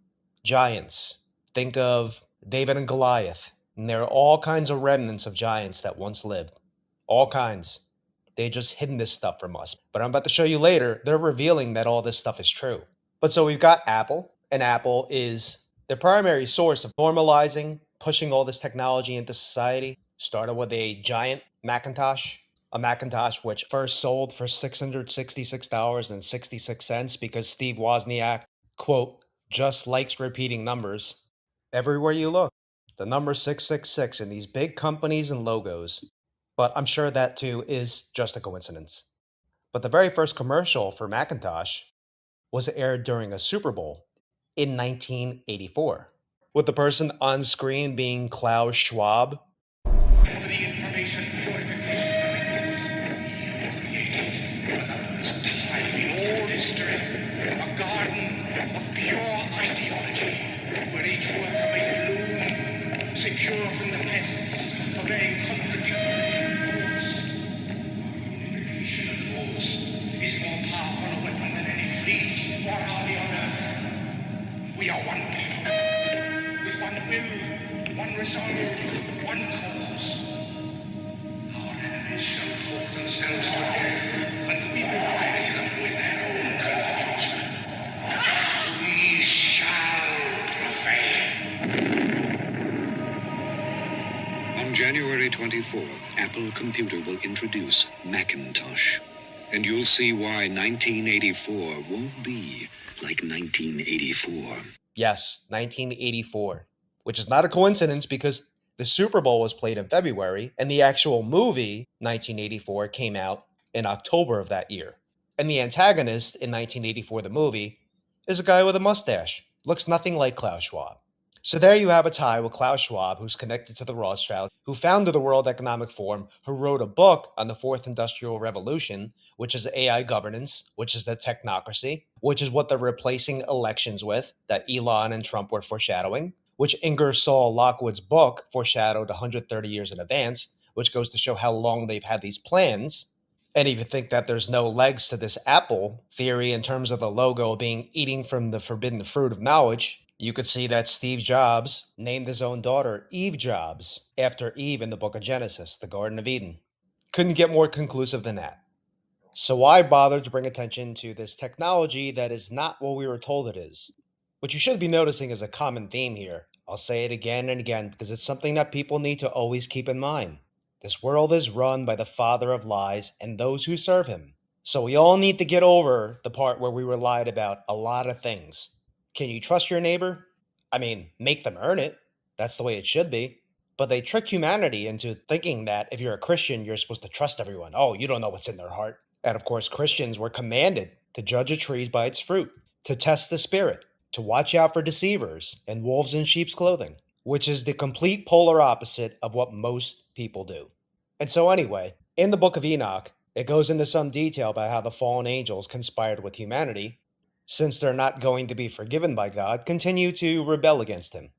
Speaker 1: giants. Think of David and Goliath. And there are all kinds of remnants of giants that once lived. All kinds. They just hidden this stuff from us. But I'm about to show you later, they're revealing that all this stuff is true. But so we've got Apple, and Apple is the primary source of normalizing, pushing all this technology into society. Started with a giant Macintosh, a Macintosh which first sold for $666.66 because Steve Wozniak, quote, just likes repeating numbers. Everywhere you look, the number 666 in these big companies and logos. But I'm sure that too is just a coincidence. But the very first commercial for Macintosh was aired during a Super Bowl in 1984, with the person on screen being Klaus Schwab.
Speaker 21: For the information purification directives, created for the first time in all history a garden of pure ideology where each worker may bloom, secure from the pests of very contradictory thoughts. Unification of thoughts is more powerful a weapon than any fleet or army on earth. We are one people, with one will, one resolve, one cause. Our enemies shall talk themselves to death, and we will bury them with their own confusion. We shall prevail.
Speaker 2: On January 24th, Apple Computer will introduce Macintosh. And you'll see why 1984 won't be like 1984.
Speaker 1: Yes, 1984, which is not a coincidence because the Super Bowl was played in February and the actual movie 1984 came out in October of that year. And the antagonist in 1984, the movie, is a guy with a mustache. Looks nothing like Klaus Schwab. So there you have a tie with Klaus Schwab, who's connected to the Rothschilds, who founded the World Economic Forum, who wrote a book on the Fourth Industrial Revolution, which is AI governance, which is the technocracy, which is what they're replacing elections with, that Elon and Trump were foreshadowing, which Ingersoll Lockwood's book foreshadowed 130 years in advance, which goes to show how long they've had these plans. And if you think that there's no legs to this Apple theory in terms of the logo being eating from the forbidden fruit of knowledge, you could see that Steve Jobs named his own daughter Eve Jobs after Eve in the book of Genesis, the Garden of Eden. Couldn't get more conclusive than that. So why bother to bring attention to this technology that is not what we were told it is? What you should be noticing is a common theme here. I'll say it again and again because it's something that people need to always keep in mind. This world is run by the father of lies and those who serve him. So we all need to get over the part where we were lied about a lot of things. Can you trust your neighbor? I mean, make them earn it. That's the way it should be. But they trick humanity into thinking that if you're a Christian, you're supposed to trust everyone. Oh, you don't know what's in their heart. And of course, Christians were commanded to judge a tree by its fruit, to test the spirit, to watch out for deceivers and wolves in sheep's clothing, which is the complete polar opposite of what most people do. And so anyway, in the book of Enoch, it goes into some detail about how the fallen angels conspired with humanity, since they're not going to be forgiven by God, continue to rebel against him.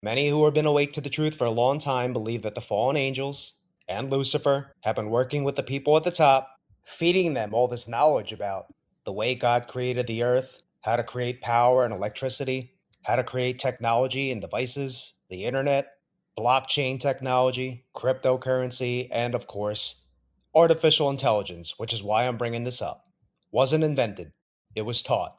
Speaker 1: Many who have been awake to the truth for a long time believe that the fallen angels and Lucifer have been working with the people at the top, feeding them all this knowledge about the way God created the earth, how to create power and electricity, how to create technology and devices, the internet, blockchain technology, cryptocurrency, and of course, artificial intelligence, which is why I'm bringing this up. wasn't invented. It was taught.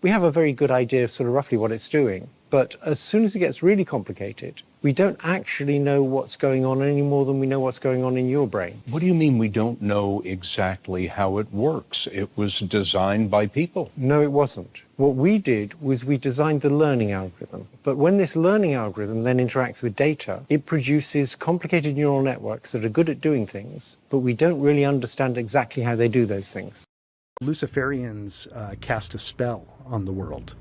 Speaker 3: We have a very good idea of sort of roughly what it's doing, but as soon as it gets really complicated, we don't actually know what's going on any more than we know what's going on in your brain.
Speaker 4: What do you mean we don't know exactly how it works? It was designed by people.
Speaker 3: No, it wasn't. What we did was we designed the learning algorithm. But when this learning algorithm then interacts with data, it produces complicated neural networks that are good at doing things, but we don't really understand exactly how they do those things.
Speaker 23: Luciferians cast a spell on the world.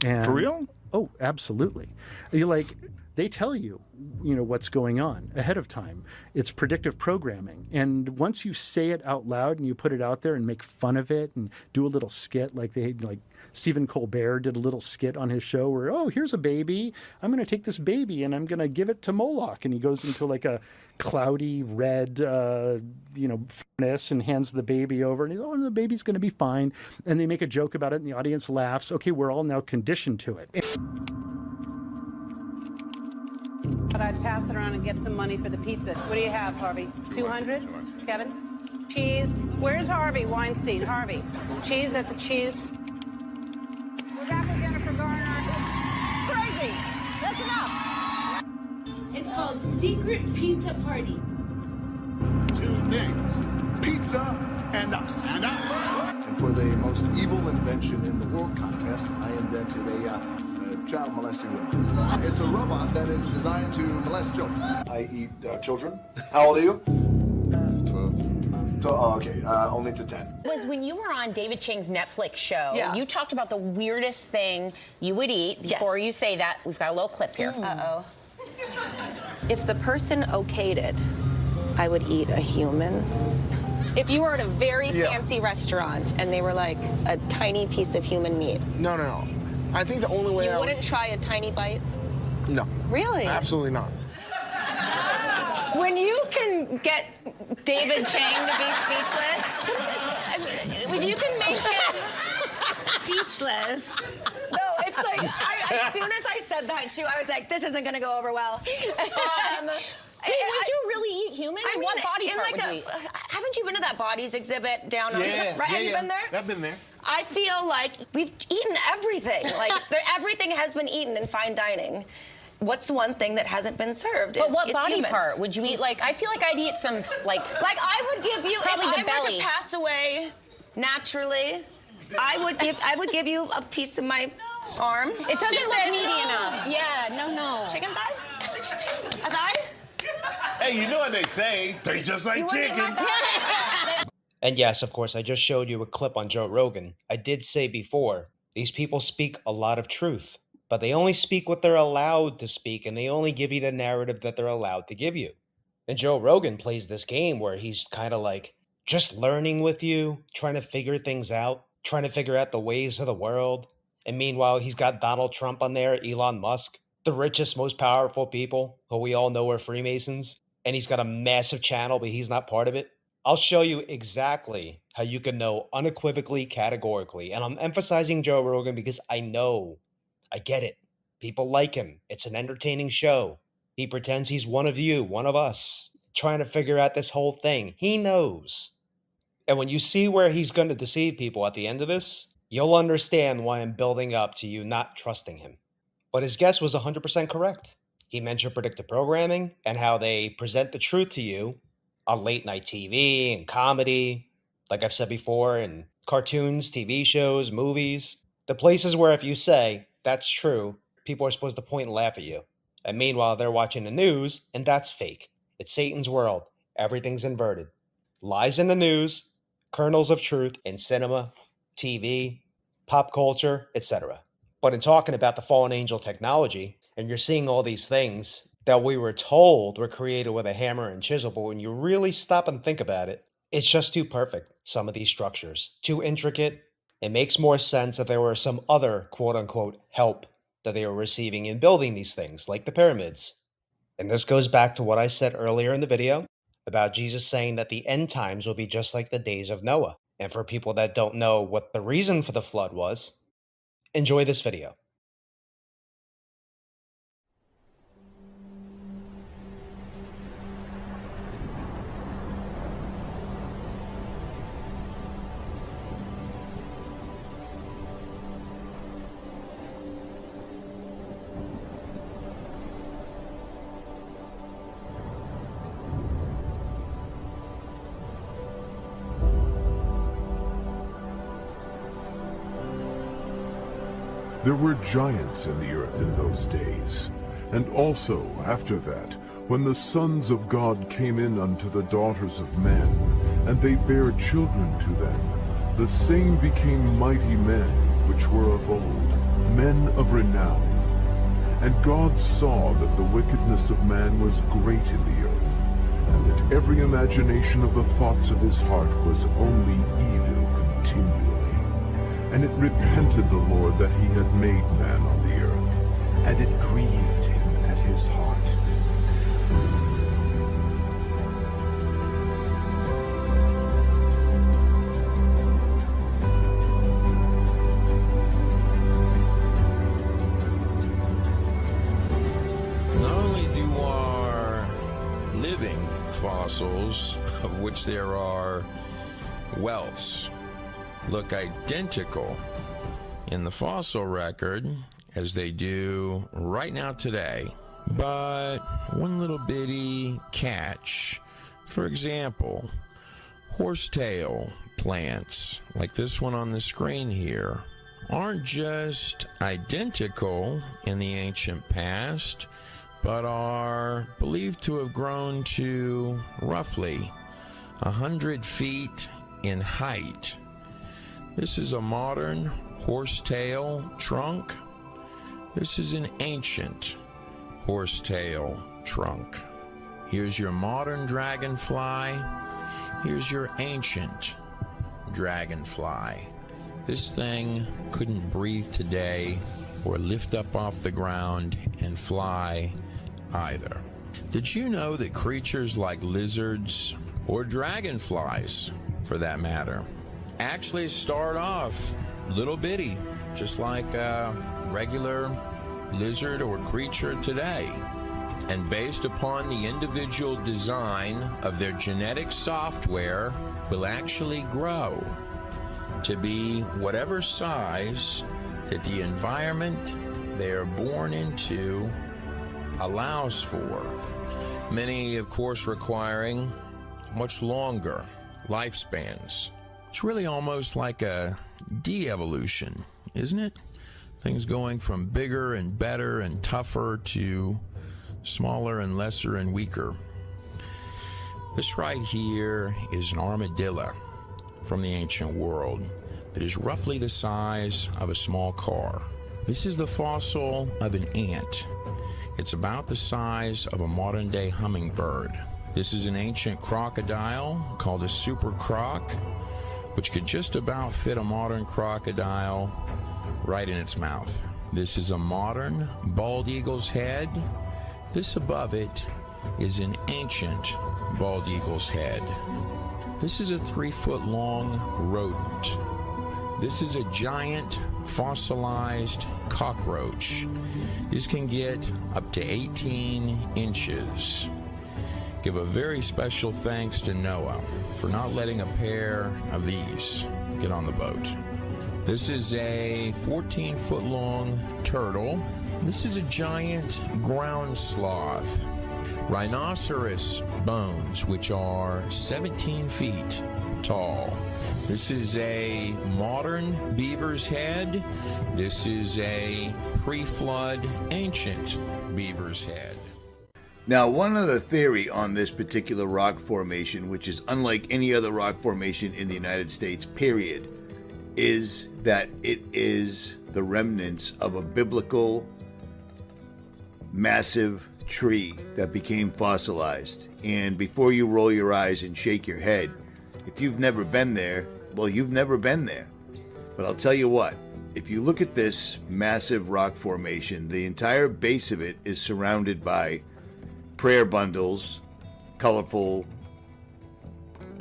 Speaker 23: And,
Speaker 9: For real?
Speaker 23: Oh, absolutely. They tell you, what's going on ahead of time. It's predictive programming. And once you say it out loud and you put it out there and make fun of it and do a little skit like Stephen Colbert did a little skit on his show where, oh, here's a baby. I'm going to take this baby and I'm going to give it to Moloch. And he goes into like a cloudy red, furnace and hands the baby over. And he's, oh, the baby's going to be fine. And they make a joke about it and the audience laughs. Okay, we're all now conditioned to it.
Speaker 24: But I'd pass it around and get some money for the pizza. What do you have, Harvey? 200? Kevin? Cheese? Where's Harvey Weinstein? Harvey? Cheese? That's a cheese. We're back with Jennifer Garner. Crazy! That's enough!
Speaker 25: It's called Secret Pizza Party.
Speaker 26: Two things. Pizza and us. And us. And for the most evil invention in the world contest, I invented a child molesting robot. It's a robot that is designed to molest children. I eat children. How old are you? 12. Oh, okay. Only to 10.
Speaker 27: Was when you were on David Chang's Netflix show,
Speaker 24: Yeah.
Speaker 27: you talked about the weirdest thing you would eat. Before you say that, we've got a little clip here.
Speaker 24: Uh-oh.
Speaker 28: If the person okayed it, I would eat a human.
Speaker 29: If you were at a very fancy restaurant and they were like a tiny piece of human meat.
Speaker 26: No. I think the only way
Speaker 29: You wouldn't try a tiny bite?
Speaker 26: No.
Speaker 29: Really?
Speaker 26: Absolutely not.
Speaker 29: When you can get David Chang to be speechless, I mean, when you can make him speechless. No, it's like, as soon as I said that too, I was like, this isn't gonna go over well.
Speaker 27: Would you really eat human?
Speaker 29: I mean,
Speaker 27: what body part would you eat?
Speaker 29: haven't you been to that bodies exhibit down on
Speaker 26: Yeah,
Speaker 29: right? Have you
Speaker 26: yeah.
Speaker 29: been there?
Speaker 26: I've been there.
Speaker 29: I feel like we've eaten everything. Like everything has been eaten in fine dining. What's the one thing that hasn't been served?
Speaker 27: But what
Speaker 29: it's
Speaker 27: body
Speaker 29: human.
Speaker 27: part would you eat? Like, I feel like I'd eat some, like
Speaker 29: I would give you,
Speaker 27: probably
Speaker 29: if
Speaker 27: the
Speaker 29: I
Speaker 27: belly.
Speaker 29: were to pass away naturally, I would give you a piece of my arm.
Speaker 27: It doesn't look meaty enough. Yeah, no.
Speaker 29: Chicken thigh? A thigh?
Speaker 26: Hey, you know what they say? Tastes just like chicken.
Speaker 1: And yes, of course, I just showed you a clip on Joe Rogan. I did say before, these people speak a lot of truth, but they only speak what they're allowed to speak, and they only give you the narrative that they're allowed to give you. And Joe Rogan plays this game where he's kind of like just learning with you, trying to figure things out, trying to figure out the ways of the world. And meanwhile, he's got Donald Trump on there, Elon Musk, the richest, most powerful people who we all know are Freemasons. And he's got a massive channel, but he's not part of it. I'll show you exactly how you can know unequivocally, categorically. And I'm emphasizing Joe Rogan because I know, I get it. People like him. It's an entertaining show. He pretends he's one of you, one of us, trying to figure out this whole thing. He knows. And when you see where he's going to deceive people at the end of this, you'll understand why I'm building up to you not trusting him. But his guess was 100% correct. He mentioned predictive programming and how they present the truth to you on late night TV and comedy, like I've said before, in cartoons, TV shows, movies. The places where if you say, that's true, people are supposed to point and laugh at you. And meanwhile, they're watching the news, and that's fake. It's Satan's world. Everything's inverted. Lies in the news, kernels of truth in cinema, TV, pop culture, etc. But in talking about the fallen angel technology, and you're seeing all these things that we were told were created with a hammer and chisel, but when you really stop and think about it, it's just too perfect, some of these structures. Too intricate. It makes more sense that there were some other quote-unquote help that they were receiving in building these things, like the pyramids. And this goes back to what I said earlier in the video about Jesus saying that the end times will be just like the days of Noah. And for people that don't know what the reason for the flood was, enjoy this video.
Speaker 5: There were giants in the earth in those days. And also, after that, when the sons of God came in unto the daughters of men, and they bare children to them, the same became mighty men, which were of old, men of renown. And God saw that the wickedness of man was great in the earth, and that every imagination of the thoughts of his heart was only evil continually. And it repented the Lord that he had made man on the earth, and it grieved him at his heart.
Speaker 6: Fossils, of which there are wealths, look identical in the fossil record as they do right now today. But one little bitty catch, for example, horsetail plants like this one on the screen here aren't just identical in the ancient past, but are believed to have grown to roughly 100 feet in height. This is a modern horsetail trunk. This is an ancient horsetail trunk. Here's your modern dragonfly. Here's your ancient dragonfly. This thing couldn't breathe today or lift up off the ground and fly either. Did you know that creatures like lizards, or dragonflies for that matter, actually start off little bitty, just like a regular lizard or creature today, and based upon the individual design of their genetic software will actually grow to be whatever size that the environment they are born into allows for. Many, of course, requiring much longer lifespans. It's really almost like a de-evolution, isn't it? Things going from bigger and better and tougher to smaller and lesser and weaker. This right here is an armadillo from the ancient world that is roughly the size of a small car. This is the fossil of an ant. It's about the size of a modern-day hummingbird. This is an ancient crocodile called a super croc, which could just about fit a modern crocodile right in its mouth. This is a modern bald eagle's head. This above it is an ancient bald eagle's head. This is a 3-foot-long rodent. This is a giant fossilized cockroach. This can get up to 18 inches. Give a very special thanks to Noah for not letting a pair of these get on the boat. This is a 14-foot-long turtle. This is a giant ground sloth. Rhinoceros bones, which are 17 feet tall. This is a modern beaver's head. This is a pre-flood ancient beaver's head.
Speaker 7: Now, one other theory on this particular rock formation, which is unlike any other rock formation in the United States, period, is that it is the remnants of a biblical massive tree that became fossilized. And before you roll your eyes and shake your head, if you've never been there, well, you've never been there. But I'll tell you what, if you look at this massive rock formation, the entire base of it is surrounded by prayer bundles, colorful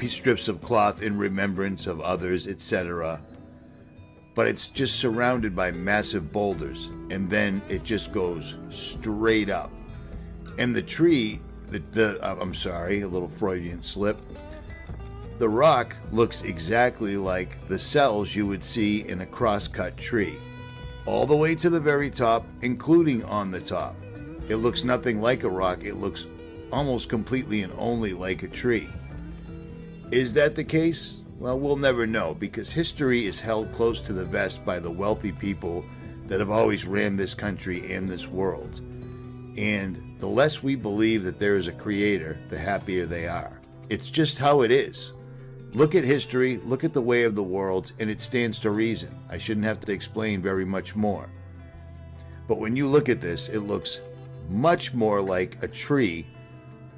Speaker 7: strips of cloth in remembrance of others, etc. But it's just surrounded by massive boulders, and then it just goes straight up. And the tree, I'm sorry, a little Freudian slip. The rock looks exactly like the cells you would see in a cross-cut tree, all the way to the very top, including on the top. It looks nothing like a rock. It looks almost completely and only like a tree. Is that the case? Well, we'll never know, because history is held close to the vest by the wealthy people that have always ran this country and this world. And the less we believe that there is a creator, the happier they are. It's just how it is. Look at history, look at the way of the world, and it stands to reason. I shouldn't have to explain very much more. But when you look at this, it looks much more like a tree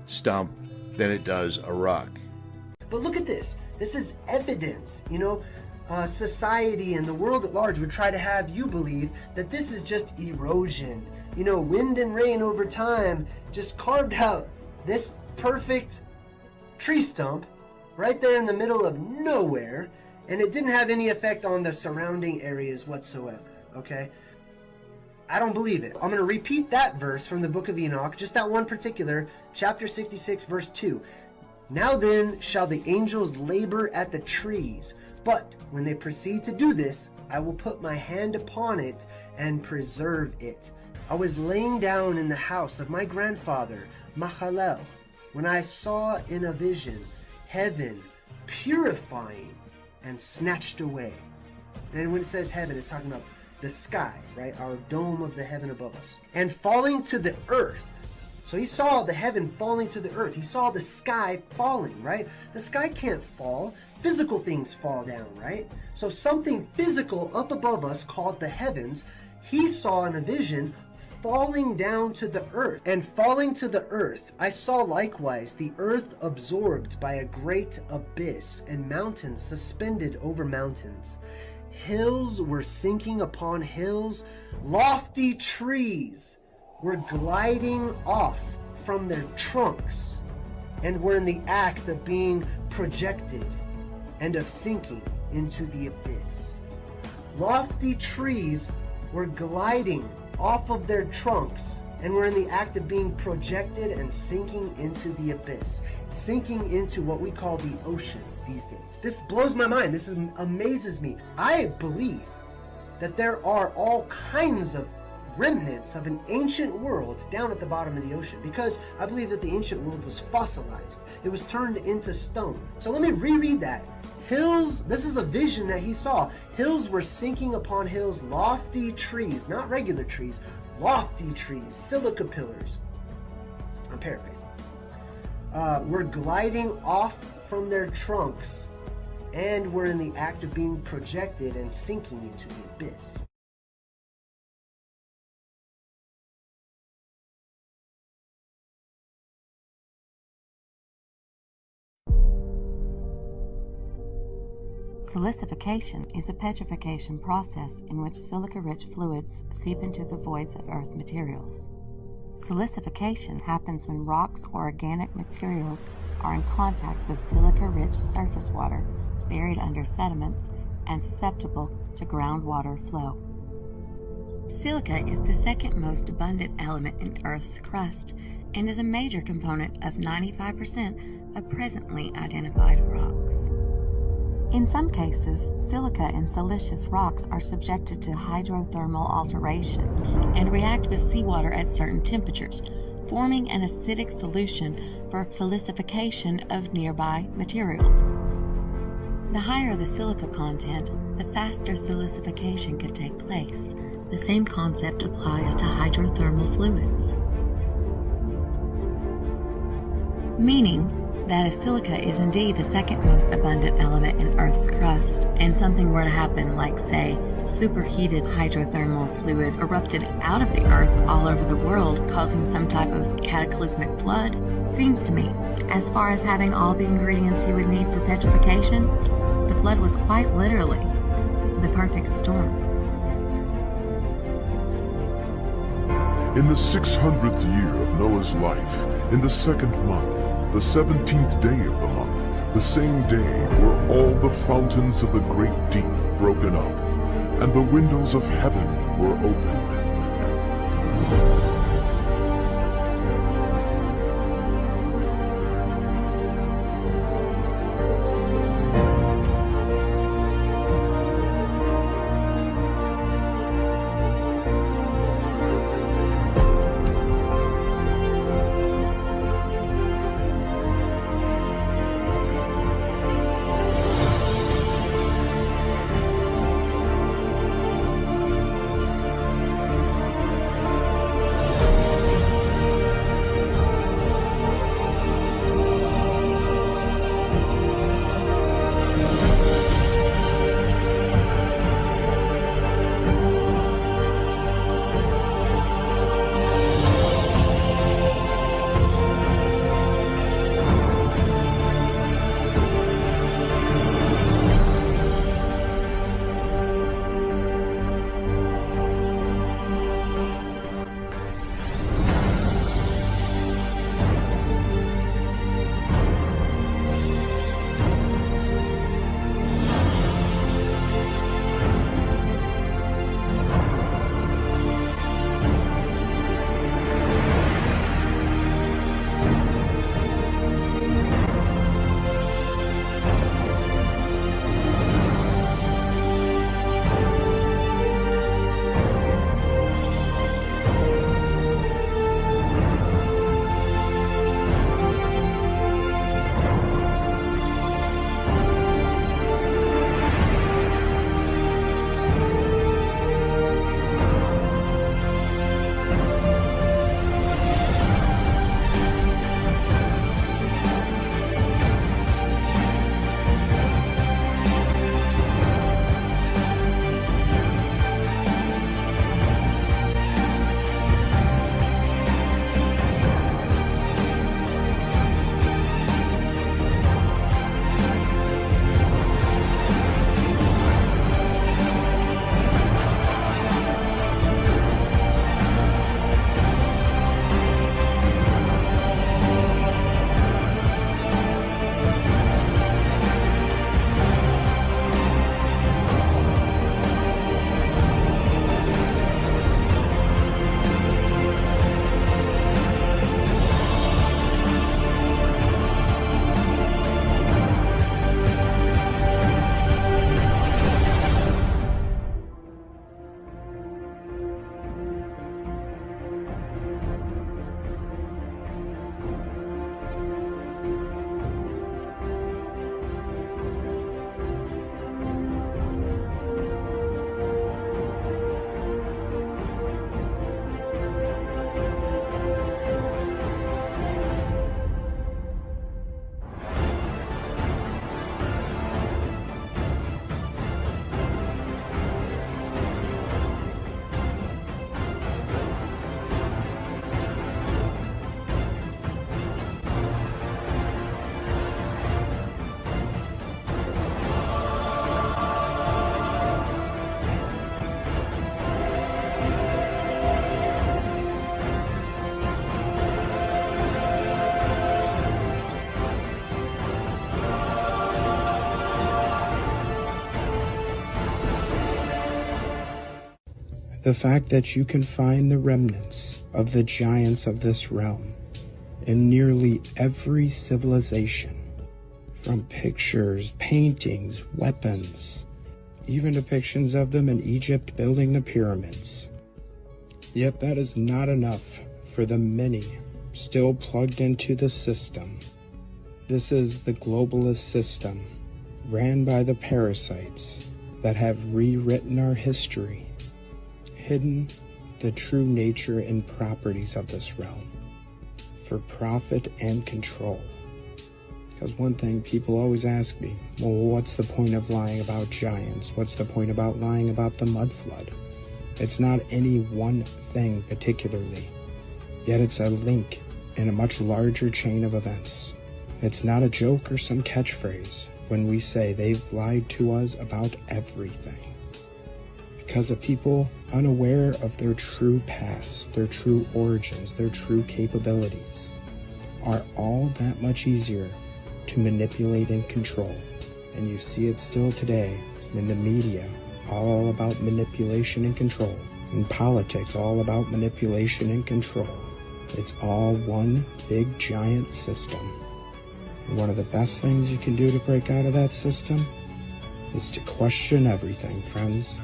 Speaker 7: stump than it does a rock.
Speaker 8: But look at this. This is evidence. Society and the world at large would try to have you believe that this is just erosion. Wind and rain over time just carved out this perfect tree stump right there in the middle of nowhere, and it didn't have any effect on the surrounding areas whatsoever, okay? I don't believe it. I'm going to repeat that verse from the book of Enoch, just that one particular, chapter 66, verse 2. Now then shall the angels labor at the trees, but when they proceed to do this, I will put my hand upon it and preserve it. I was laying down in the house of my grandfather, Machalel, when I saw in a vision heaven purifying and snatched away. And when it says heaven, it's talking about the sky, right? Our dome of the heaven above us. And falling to the earth. So he saw the heaven falling to the earth. He saw the sky falling, right? The sky can't fall. Physical things fall down, right? So something physical up above us called the heavens, he saw in a vision falling down to the earth. And falling to the earth, I saw likewise the earth absorbed by a great abyss, and mountains suspended over mountains. Hills were sinking upon hills. Lofty trees were gliding off from their trunks and were in the act of being projected and of sinking into the abyss. Lofty trees were gliding off of their trunks and were in the act of being projected and sinking into the abyss, sinking into what we call the ocean these days. This blows my mind. This amazes me. I believe that there are all kinds of remnants of an ancient world down at the bottom of the ocean, because I believe that the ancient world was fossilized. It was turned into stone. So let me reread that. Hills, this is a vision that he saw. Hills were sinking upon hills, lofty trees, not regular trees, lofty trees, silica pillars. I'm paraphrasing. Were gliding off from their trunks and were in the act of being projected and sinking into the abyss.
Speaker 10: Silicification is a petrification process in which silica-rich fluids seep into the voids of earth materials. Silicification happens when rocks or organic materials are in contact with silica-rich surface water buried under sediments and susceptible to groundwater flow. Silica is the second most abundant element in Earth's crust and is a major component of 95% of presently identified rocks. In some cases, silica and siliceous rocks are subjected to hydrothermal alteration and react with seawater at certain temperatures, forming an acidic solution for silicification of nearby materials. The higher the silica content, the faster silicification could take place. The same concept applies to hydrothermal fluids. Meaning that if silica is indeed the second most abundant element in Earth's crust, and something were to happen like, say, superheated hydrothermal fluid erupted out of the Earth all over the world, causing some type of cataclysmic flood, seems to me, as far as having all the ingredients you would need for petrification, the flood was quite literally the perfect storm.
Speaker 5: In the 600th year of Noah's life, in the second month, the 17th day of the month, the same day were all the fountains of the great deep broken up, and the windows of heaven were opened.
Speaker 11: The fact that you can find the remnants of the giants of this realm in nearly every civilization, from pictures, paintings, weapons, even depictions of them in Egypt building the pyramids. Yet that is not enough for the many still plugged into the system. This is the globalist system, ran by the parasites that have rewritten our history, hidden the true nature and properties of this realm for profit and control. Because one thing people always ask me, well, what's the point of lying about giants? What's the point about lying about the mud flood? It's not any one thing particularly, yet it's a link in a much larger chain of events. It's not a joke or some catchphrase when we say they've lied to us about everything. Because of people unaware of their true past, their true origins, their true capabilities, are all that much easier to manipulate and control. And you see it still today in the media, all about manipulation and control. In politics, all about manipulation and control. It's all one big giant system. And one of the best things you can do to break out of that system is to question everything, friends.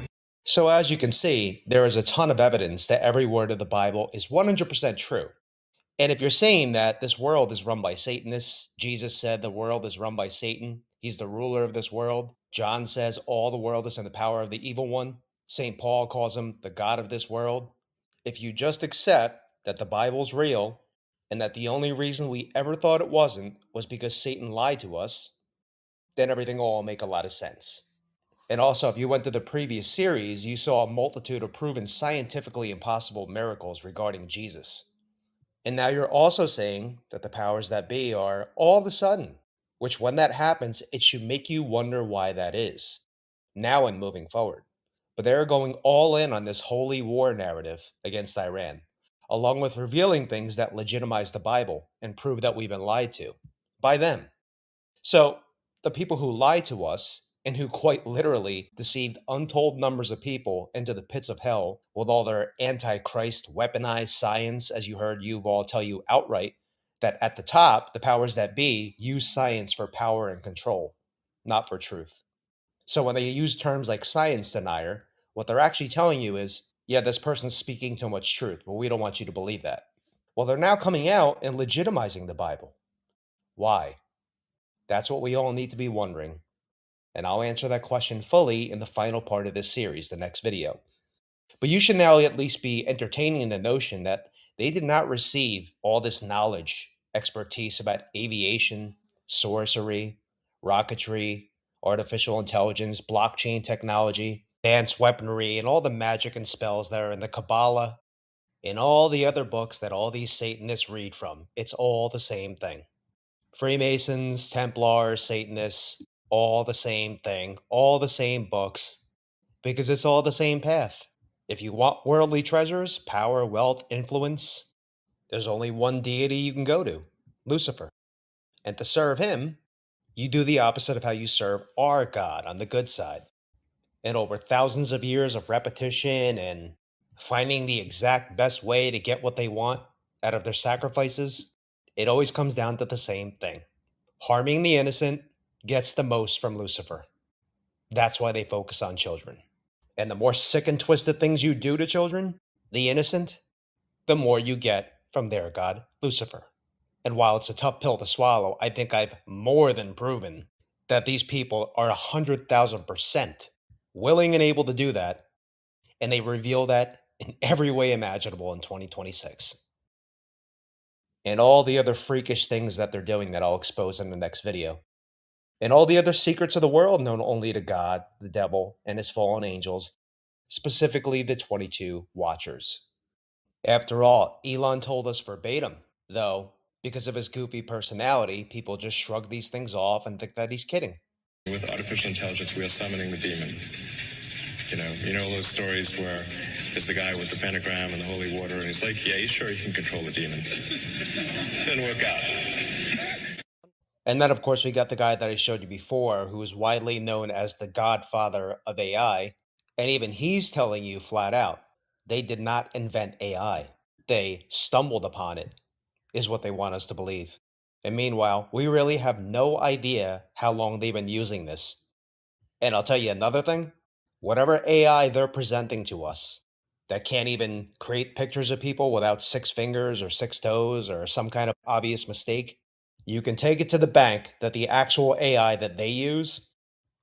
Speaker 1: So as you can see, there is a ton of evidence that every word of the Bible is 100% true. And if you're saying that this world is run by Satanists, Jesus said the world is run by Satan, he's the ruler of this world. John says all the world is in the power of the evil one. St. Paul calls him the God of this world. If you just accept that the Bible's real and that the only reason we ever thought it wasn't was because Satan lied to us, then everything will all make a lot of sense. And also, if you went to the previous series, you saw a multitude of proven scientifically impossible miracles regarding Jesus. And now you're also saying that the powers that be are all of a sudden, which when that happens, it should make you wonder why that is, now and moving forward. But they're going all in on this holy war narrative against Iran, along with revealing things that legitimize the Bible and prove that we've been lied to by them. So the people who lied to us and who quite literally deceived untold numbers of people into the pits of hell with all their antichrist weaponized science, as you heard Yuval tell you outright, that at the top, the powers that be use science for power and control, not for truth. So when they use terms like science denier, what they're actually telling you is, yeah, this person's speaking too much truth, but we don't want you to believe that. Well, they're now coming out and legitimizing the Bible. Why? That's what we all need to be wondering. And I'll answer that question fully in the final part of this series, the next video. But you should now at least be entertaining the notion that they did not receive all this knowledge, expertise about aviation, sorcery, rocketry, artificial intelligence, blockchain technology, advanced weaponry, and all the magic and spells that are in the Kabbalah, and all the other books that all these Satanists read from. It's all the same thing. Freemasons, Templars, Satanists, all the same thing, all the same books, because it's all the same path. If you want worldly treasures, power, wealth, influence, there's only one deity you can go to, Lucifer. And to serve him, you do the opposite of how you serve our God on the good side. And over thousands of years of repetition and finding the exact best way to get what they want out of their sacrifices, it always comes down to the same thing. Harming the innocent gets the most from Lucifer. That's why they focus on children. And the more sick and twisted things you do to children, the innocent, the more you get from their god, Lucifer. And while it's a tough pill to swallow, I think I've more than proven that these people are 100,000% willing and able to do that, and they reveal that in every way imaginable in 2026. And all the other freakish things that they're doing that I'll expose in the next video. And all the other secrets of the world known only to God, the devil, and his fallen angels, specifically the 22 Watchers. After all, Elon told us verbatim, though, because of his goofy personality, people just shrug these things off and think that he's kidding.
Speaker 20: With artificial intelligence, we are summoning the demon. You know those stories where there's the guy with the pentagram and the holy water, and he's like, yeah, he's sure he can control the demon. Didn't work out.
Speaker 1: And then, of course, we got the guy that I showed you before, who is widely known as the godfather of AI, and even he's telling you flat out They did not invent AI. They stumbled upon it, is what they want us to believe. And meanwhile, we really have no idea how long they've been using this. And I'll tell you another thing, whatever AI they're presenting to us that can't even create pictures of people without 6 fingers or 6 toes or some kind of obvious mistake, you can take it to the bank that the actual AI that they use,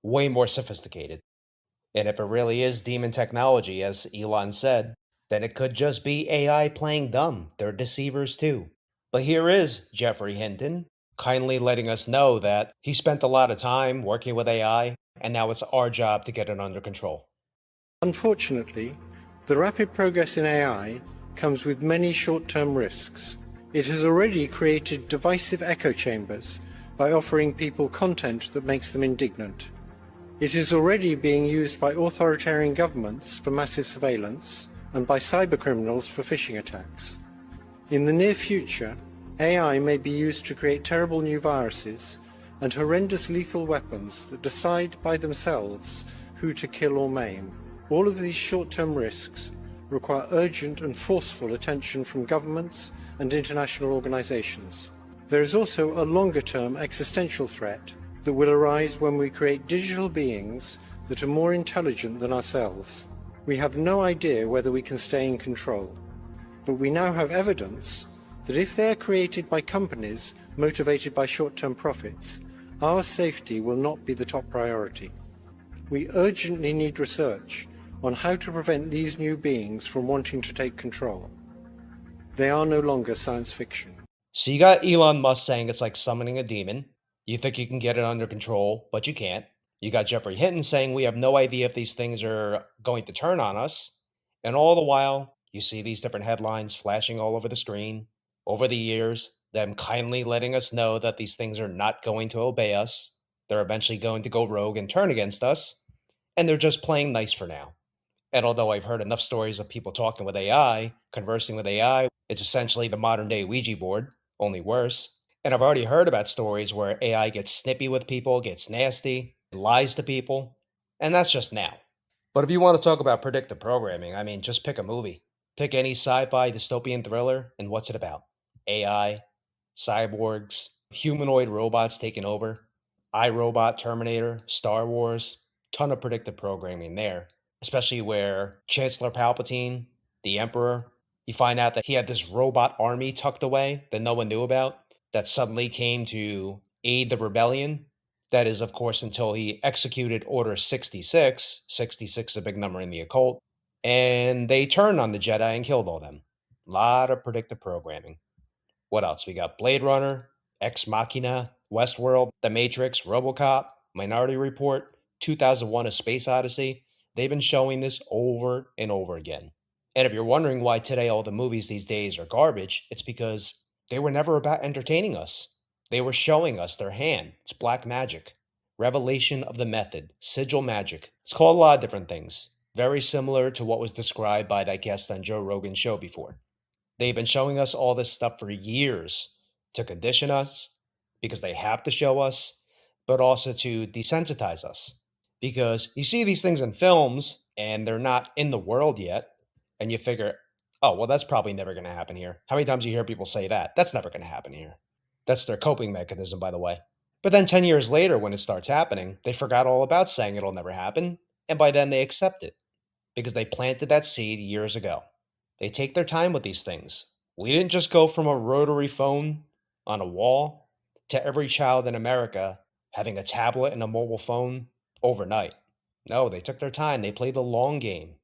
Speaker 1: way more sophisticated. And if it really is demon technology, as Elon said, then it could just be AI playing dumb. They're deceivers too. But here is Jeffrey Hinton kindly letting us know that he spent a lot of time working with AI, and now it's our job to get it under control.
Speaker 3: Unfortunately, the rapid progress in AI comes with many short-term risks. It has already created divisive echo chambers by offering people content that makes them indignant. It is already being used by authoritarian governments for massive surveillance and by cybercriminals for phishing attacks. In the near future, AI may be used to create terrible new viruses and horrendous lethal weapons that decide by themselves who to kill or maim. All of these short-term risks require urgent and forceful attention from governments and international organizations. There is also a longer-term existential threat that will arise when we create digital beings that are more intelligent than ourselves. We have no idea whether we can stay in control, but we now have evidence that if they are created by companies motivated by short-term profits, our safety will not be the top priority. We urgently need research on how to prevent these new beings from wanting to take control. They are no longer science fiction.
Speaker 1: So you got Elon Musk saying it's like summoning a demon. You think you can get it under control, but you can't. You got Jeffrey Hinton saying we have no idea if these things are going to turn on us. And all the while, you see these different headlines flashing all over the screen. Over the years, them kindly letting us know that these things are not going to obey us. They're eventually going to go rogue and turn against us. And they're just playing nice for now. And although I've heard enough stories of people talking with AI, conversing with AI, it's essentially the modern day Ouija board, only worse. And I've already heard about stories where AI gets snippy with people, gets nasty, lies to people, and that's just now. But if you want to talk about predictive programming, I mean, just pick a movie. Pick any sci-fi dystopian thriller, and what's it about? AI, cyborgs, humanoid robots taking over, iRobot, Terminator, Star Wars, ton of predictive programming there. Especially where Chancellor Palpatine, the Emperor, you find out that he had this robot army tucked away that no one knew about that suddenly came to aid the rebellion. That is, of course, until he executed Order 66. 66 is a big number in the occult. And they turned on the Jedi and killed all them. A lot of predictive programming. What else? We got Blade Runner, Ex Machina, Westworld, The Matrix, RoboCop, Minority Report, 2001: A Space Odyssey. They've been showing this over and over again. And if you're wondering why today all the movies these days are garbage, it's because they were never about entertaining us. They were showing us their hand. It's black magic. Revelation of the method. Sigil magic. It's called a lot of different things. Very similar to what was described by that guest on Joe Rogan's show before. They've been showing us all this stuff for years to condition us, because they have to show us, but also to desensitize us. Because you see these things in films and they're not in the world yet, and you figure, oh, well, that's probably never going to happen here. How many times do you hear people say that? That's never going to happen here. That's their coping mechanism, by the way. But then 10 years later, when it starts happening, they forgot all about saying it'll never happen, and by then they accept it, because they planted that seed years ago. They take their time with these things. We didn't just go from a rotary phone on a wall to every child in America having a tablet and a mobile phone overnight. No, they took their time. They played the long game.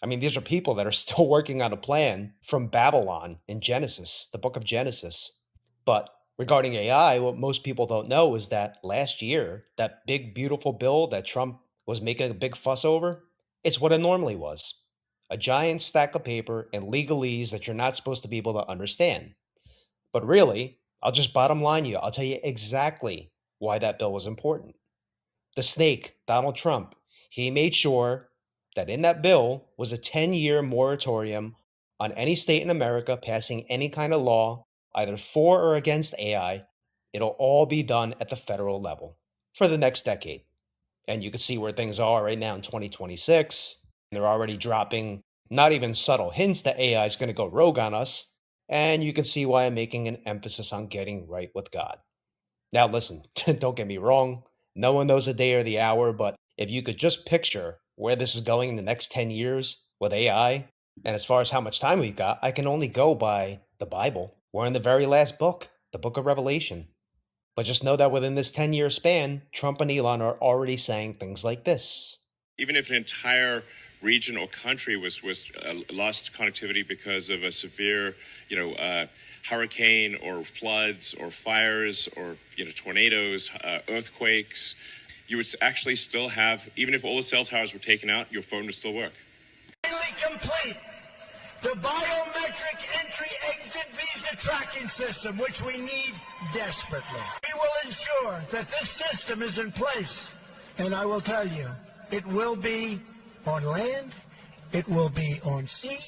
Speaker 1: I mean, these are people that are still working on a plan from Babylon in Genesis, the book of Genesis. But regarding AI, what most people don't know is that last year, that big, beautiful bill that Trump was making a big fuss over, it's what it normally was. A giant stack of paper and legalese that you're not supposed to be able to understand. But really, I'll just bottom line you. I'll tell you exactly why that bill was important. The snake, Donald Trump, he made sure that in that bill was a 10-year moratorium on any state in America passing any kind of law, either for or against AI. It'll all be done at the federal level for the next decade. And you can see where things are right now in 2026. They're already dropping Not even subtle hints that AI is going to go rogue on us. And you can see why I'm making an emphasis on getting right with God. Now listen, don't get me wrong. No one knows the day or the hour, but if you could just picture where this is going in the next 10 years with AI, and as far as how much time we've got, I can only go by the Bible. We're in the very last book, the book of Revelation. But just know that within this 10-year span, Trump and Elon are already saying things like this.
Speaker 20: Even if an entire region or country was lost connectivity because of a severe, hurricane or floods or fires or tornadoes, earthquakes, you would actually still have, even if all the cell towers were taken out, your phone would still work.
Speaker 21: Complete the biometric entry-exit visa tracking system, which we need desperately. We will ensure that this system is in place, and I will tell you, it will be on land, it will be on sea,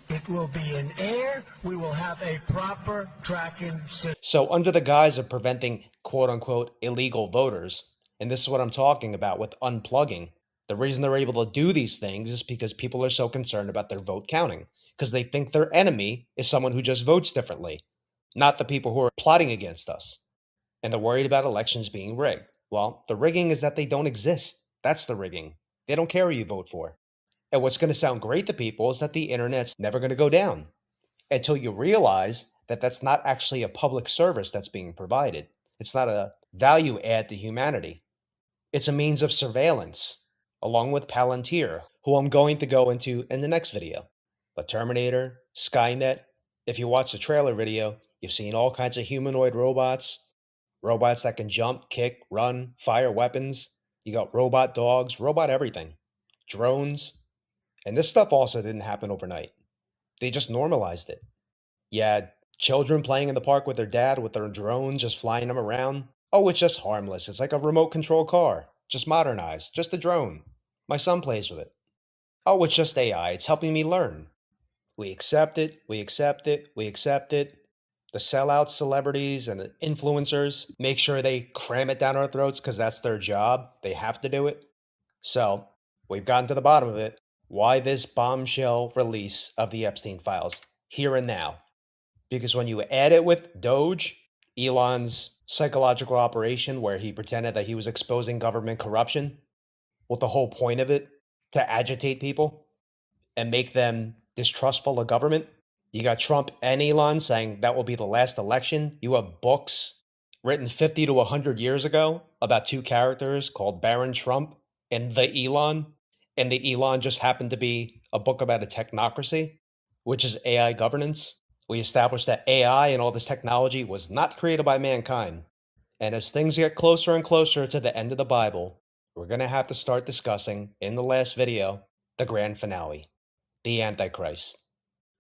Speaker 21: it will be in air. We will have a proper tracking system.
Speaker 1: So under the guise of preventing quote-unquote illegal voters, and this is what I'm talking about with unplugging, the reason they're able to do these things is because people are so concerned about their vote counting, because they think their enemy is someone who just votes differently, not the people who are plotting against us. And they're worried about elections being rigged. Well, the rigging is that they don't exist. That's the rigging. They don't care who you vote for. And what's going to sound great to people is that the internet's never going to go down until you realize that that's not actually a public service that's being provided. It's not a value add to humanity. It's a means of surveillance, along with Palantir, who I'm going to go into in the next video. But Terminator, Skynet, if you watch the trailer video, you've seen all kinds of humanoid robots, robots that can jump, kick, run, fire weapons. You got robot dogs, robot everything, drones. And this stuff also didn't happen overnight. They just normalized it. You had children playing in the park with their dad with their drones, just flying them around. Oh, it's just harmless. It's like a remote control car, just modernized, just a drone. My son plays with it. Oh, it's just AI. It's helping me learn. We accept it, we accept it, we accept it. The sellout celebrities and the influencers make sure they cram it down our throats because that's their job. They have to do it. So, we've gotten to the bottom of it. Why this bombshell release of the Epstein Files here and now? Because when you add it with Doge, Elon's psychological operation where he pretended that he was exposing government corruption, with the whole point of it, to agitate people and make them distrustful of government. You got Trump and Elon saying that will be the last election. You have books written 50 to 100 years ago about two characters called Baron Trump and the Elon. And the Elon just happened to be a book about a technocracy, which is AI governance. We established that AI and all this technology was not created by mankind. And as things get closer and closer to the end of the Bible, we're going to have to start discussing, in the last video, the grand finale, the Antichrist,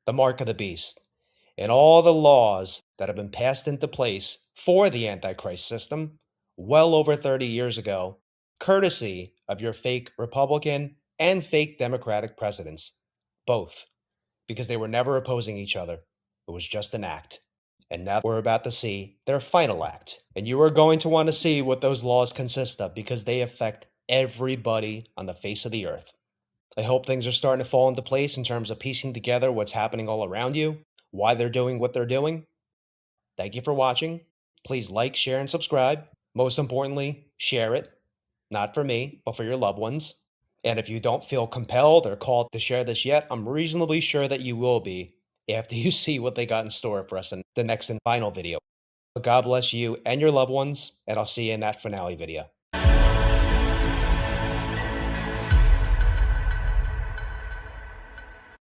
Speaker 1: the mark of the beast, and all the laws that have been passed into place for the Antichrist system well over 30 years ago, courtesy of your fake Republican and fake Democratic presidents, both, because they were never opposing each other. It was just an act. And now we're about to see their final act. And you are going to want to see what those laws consist of because they affect everybody on the face of the earth. I hope things are starting to fall into place in terms of piecing together what's happening all around you, why they're doing what they're doing. Thank you for watching. Please like, share, and subscribe. Most importantly, share it. Not for me, but for your loved ones. And if you don't feel compelled or called to share this yet, I'm reasonably sure that you will be after you see what they got in store for us in the next and final video. God bless you and your loved ones, and I'll see you in that finale video.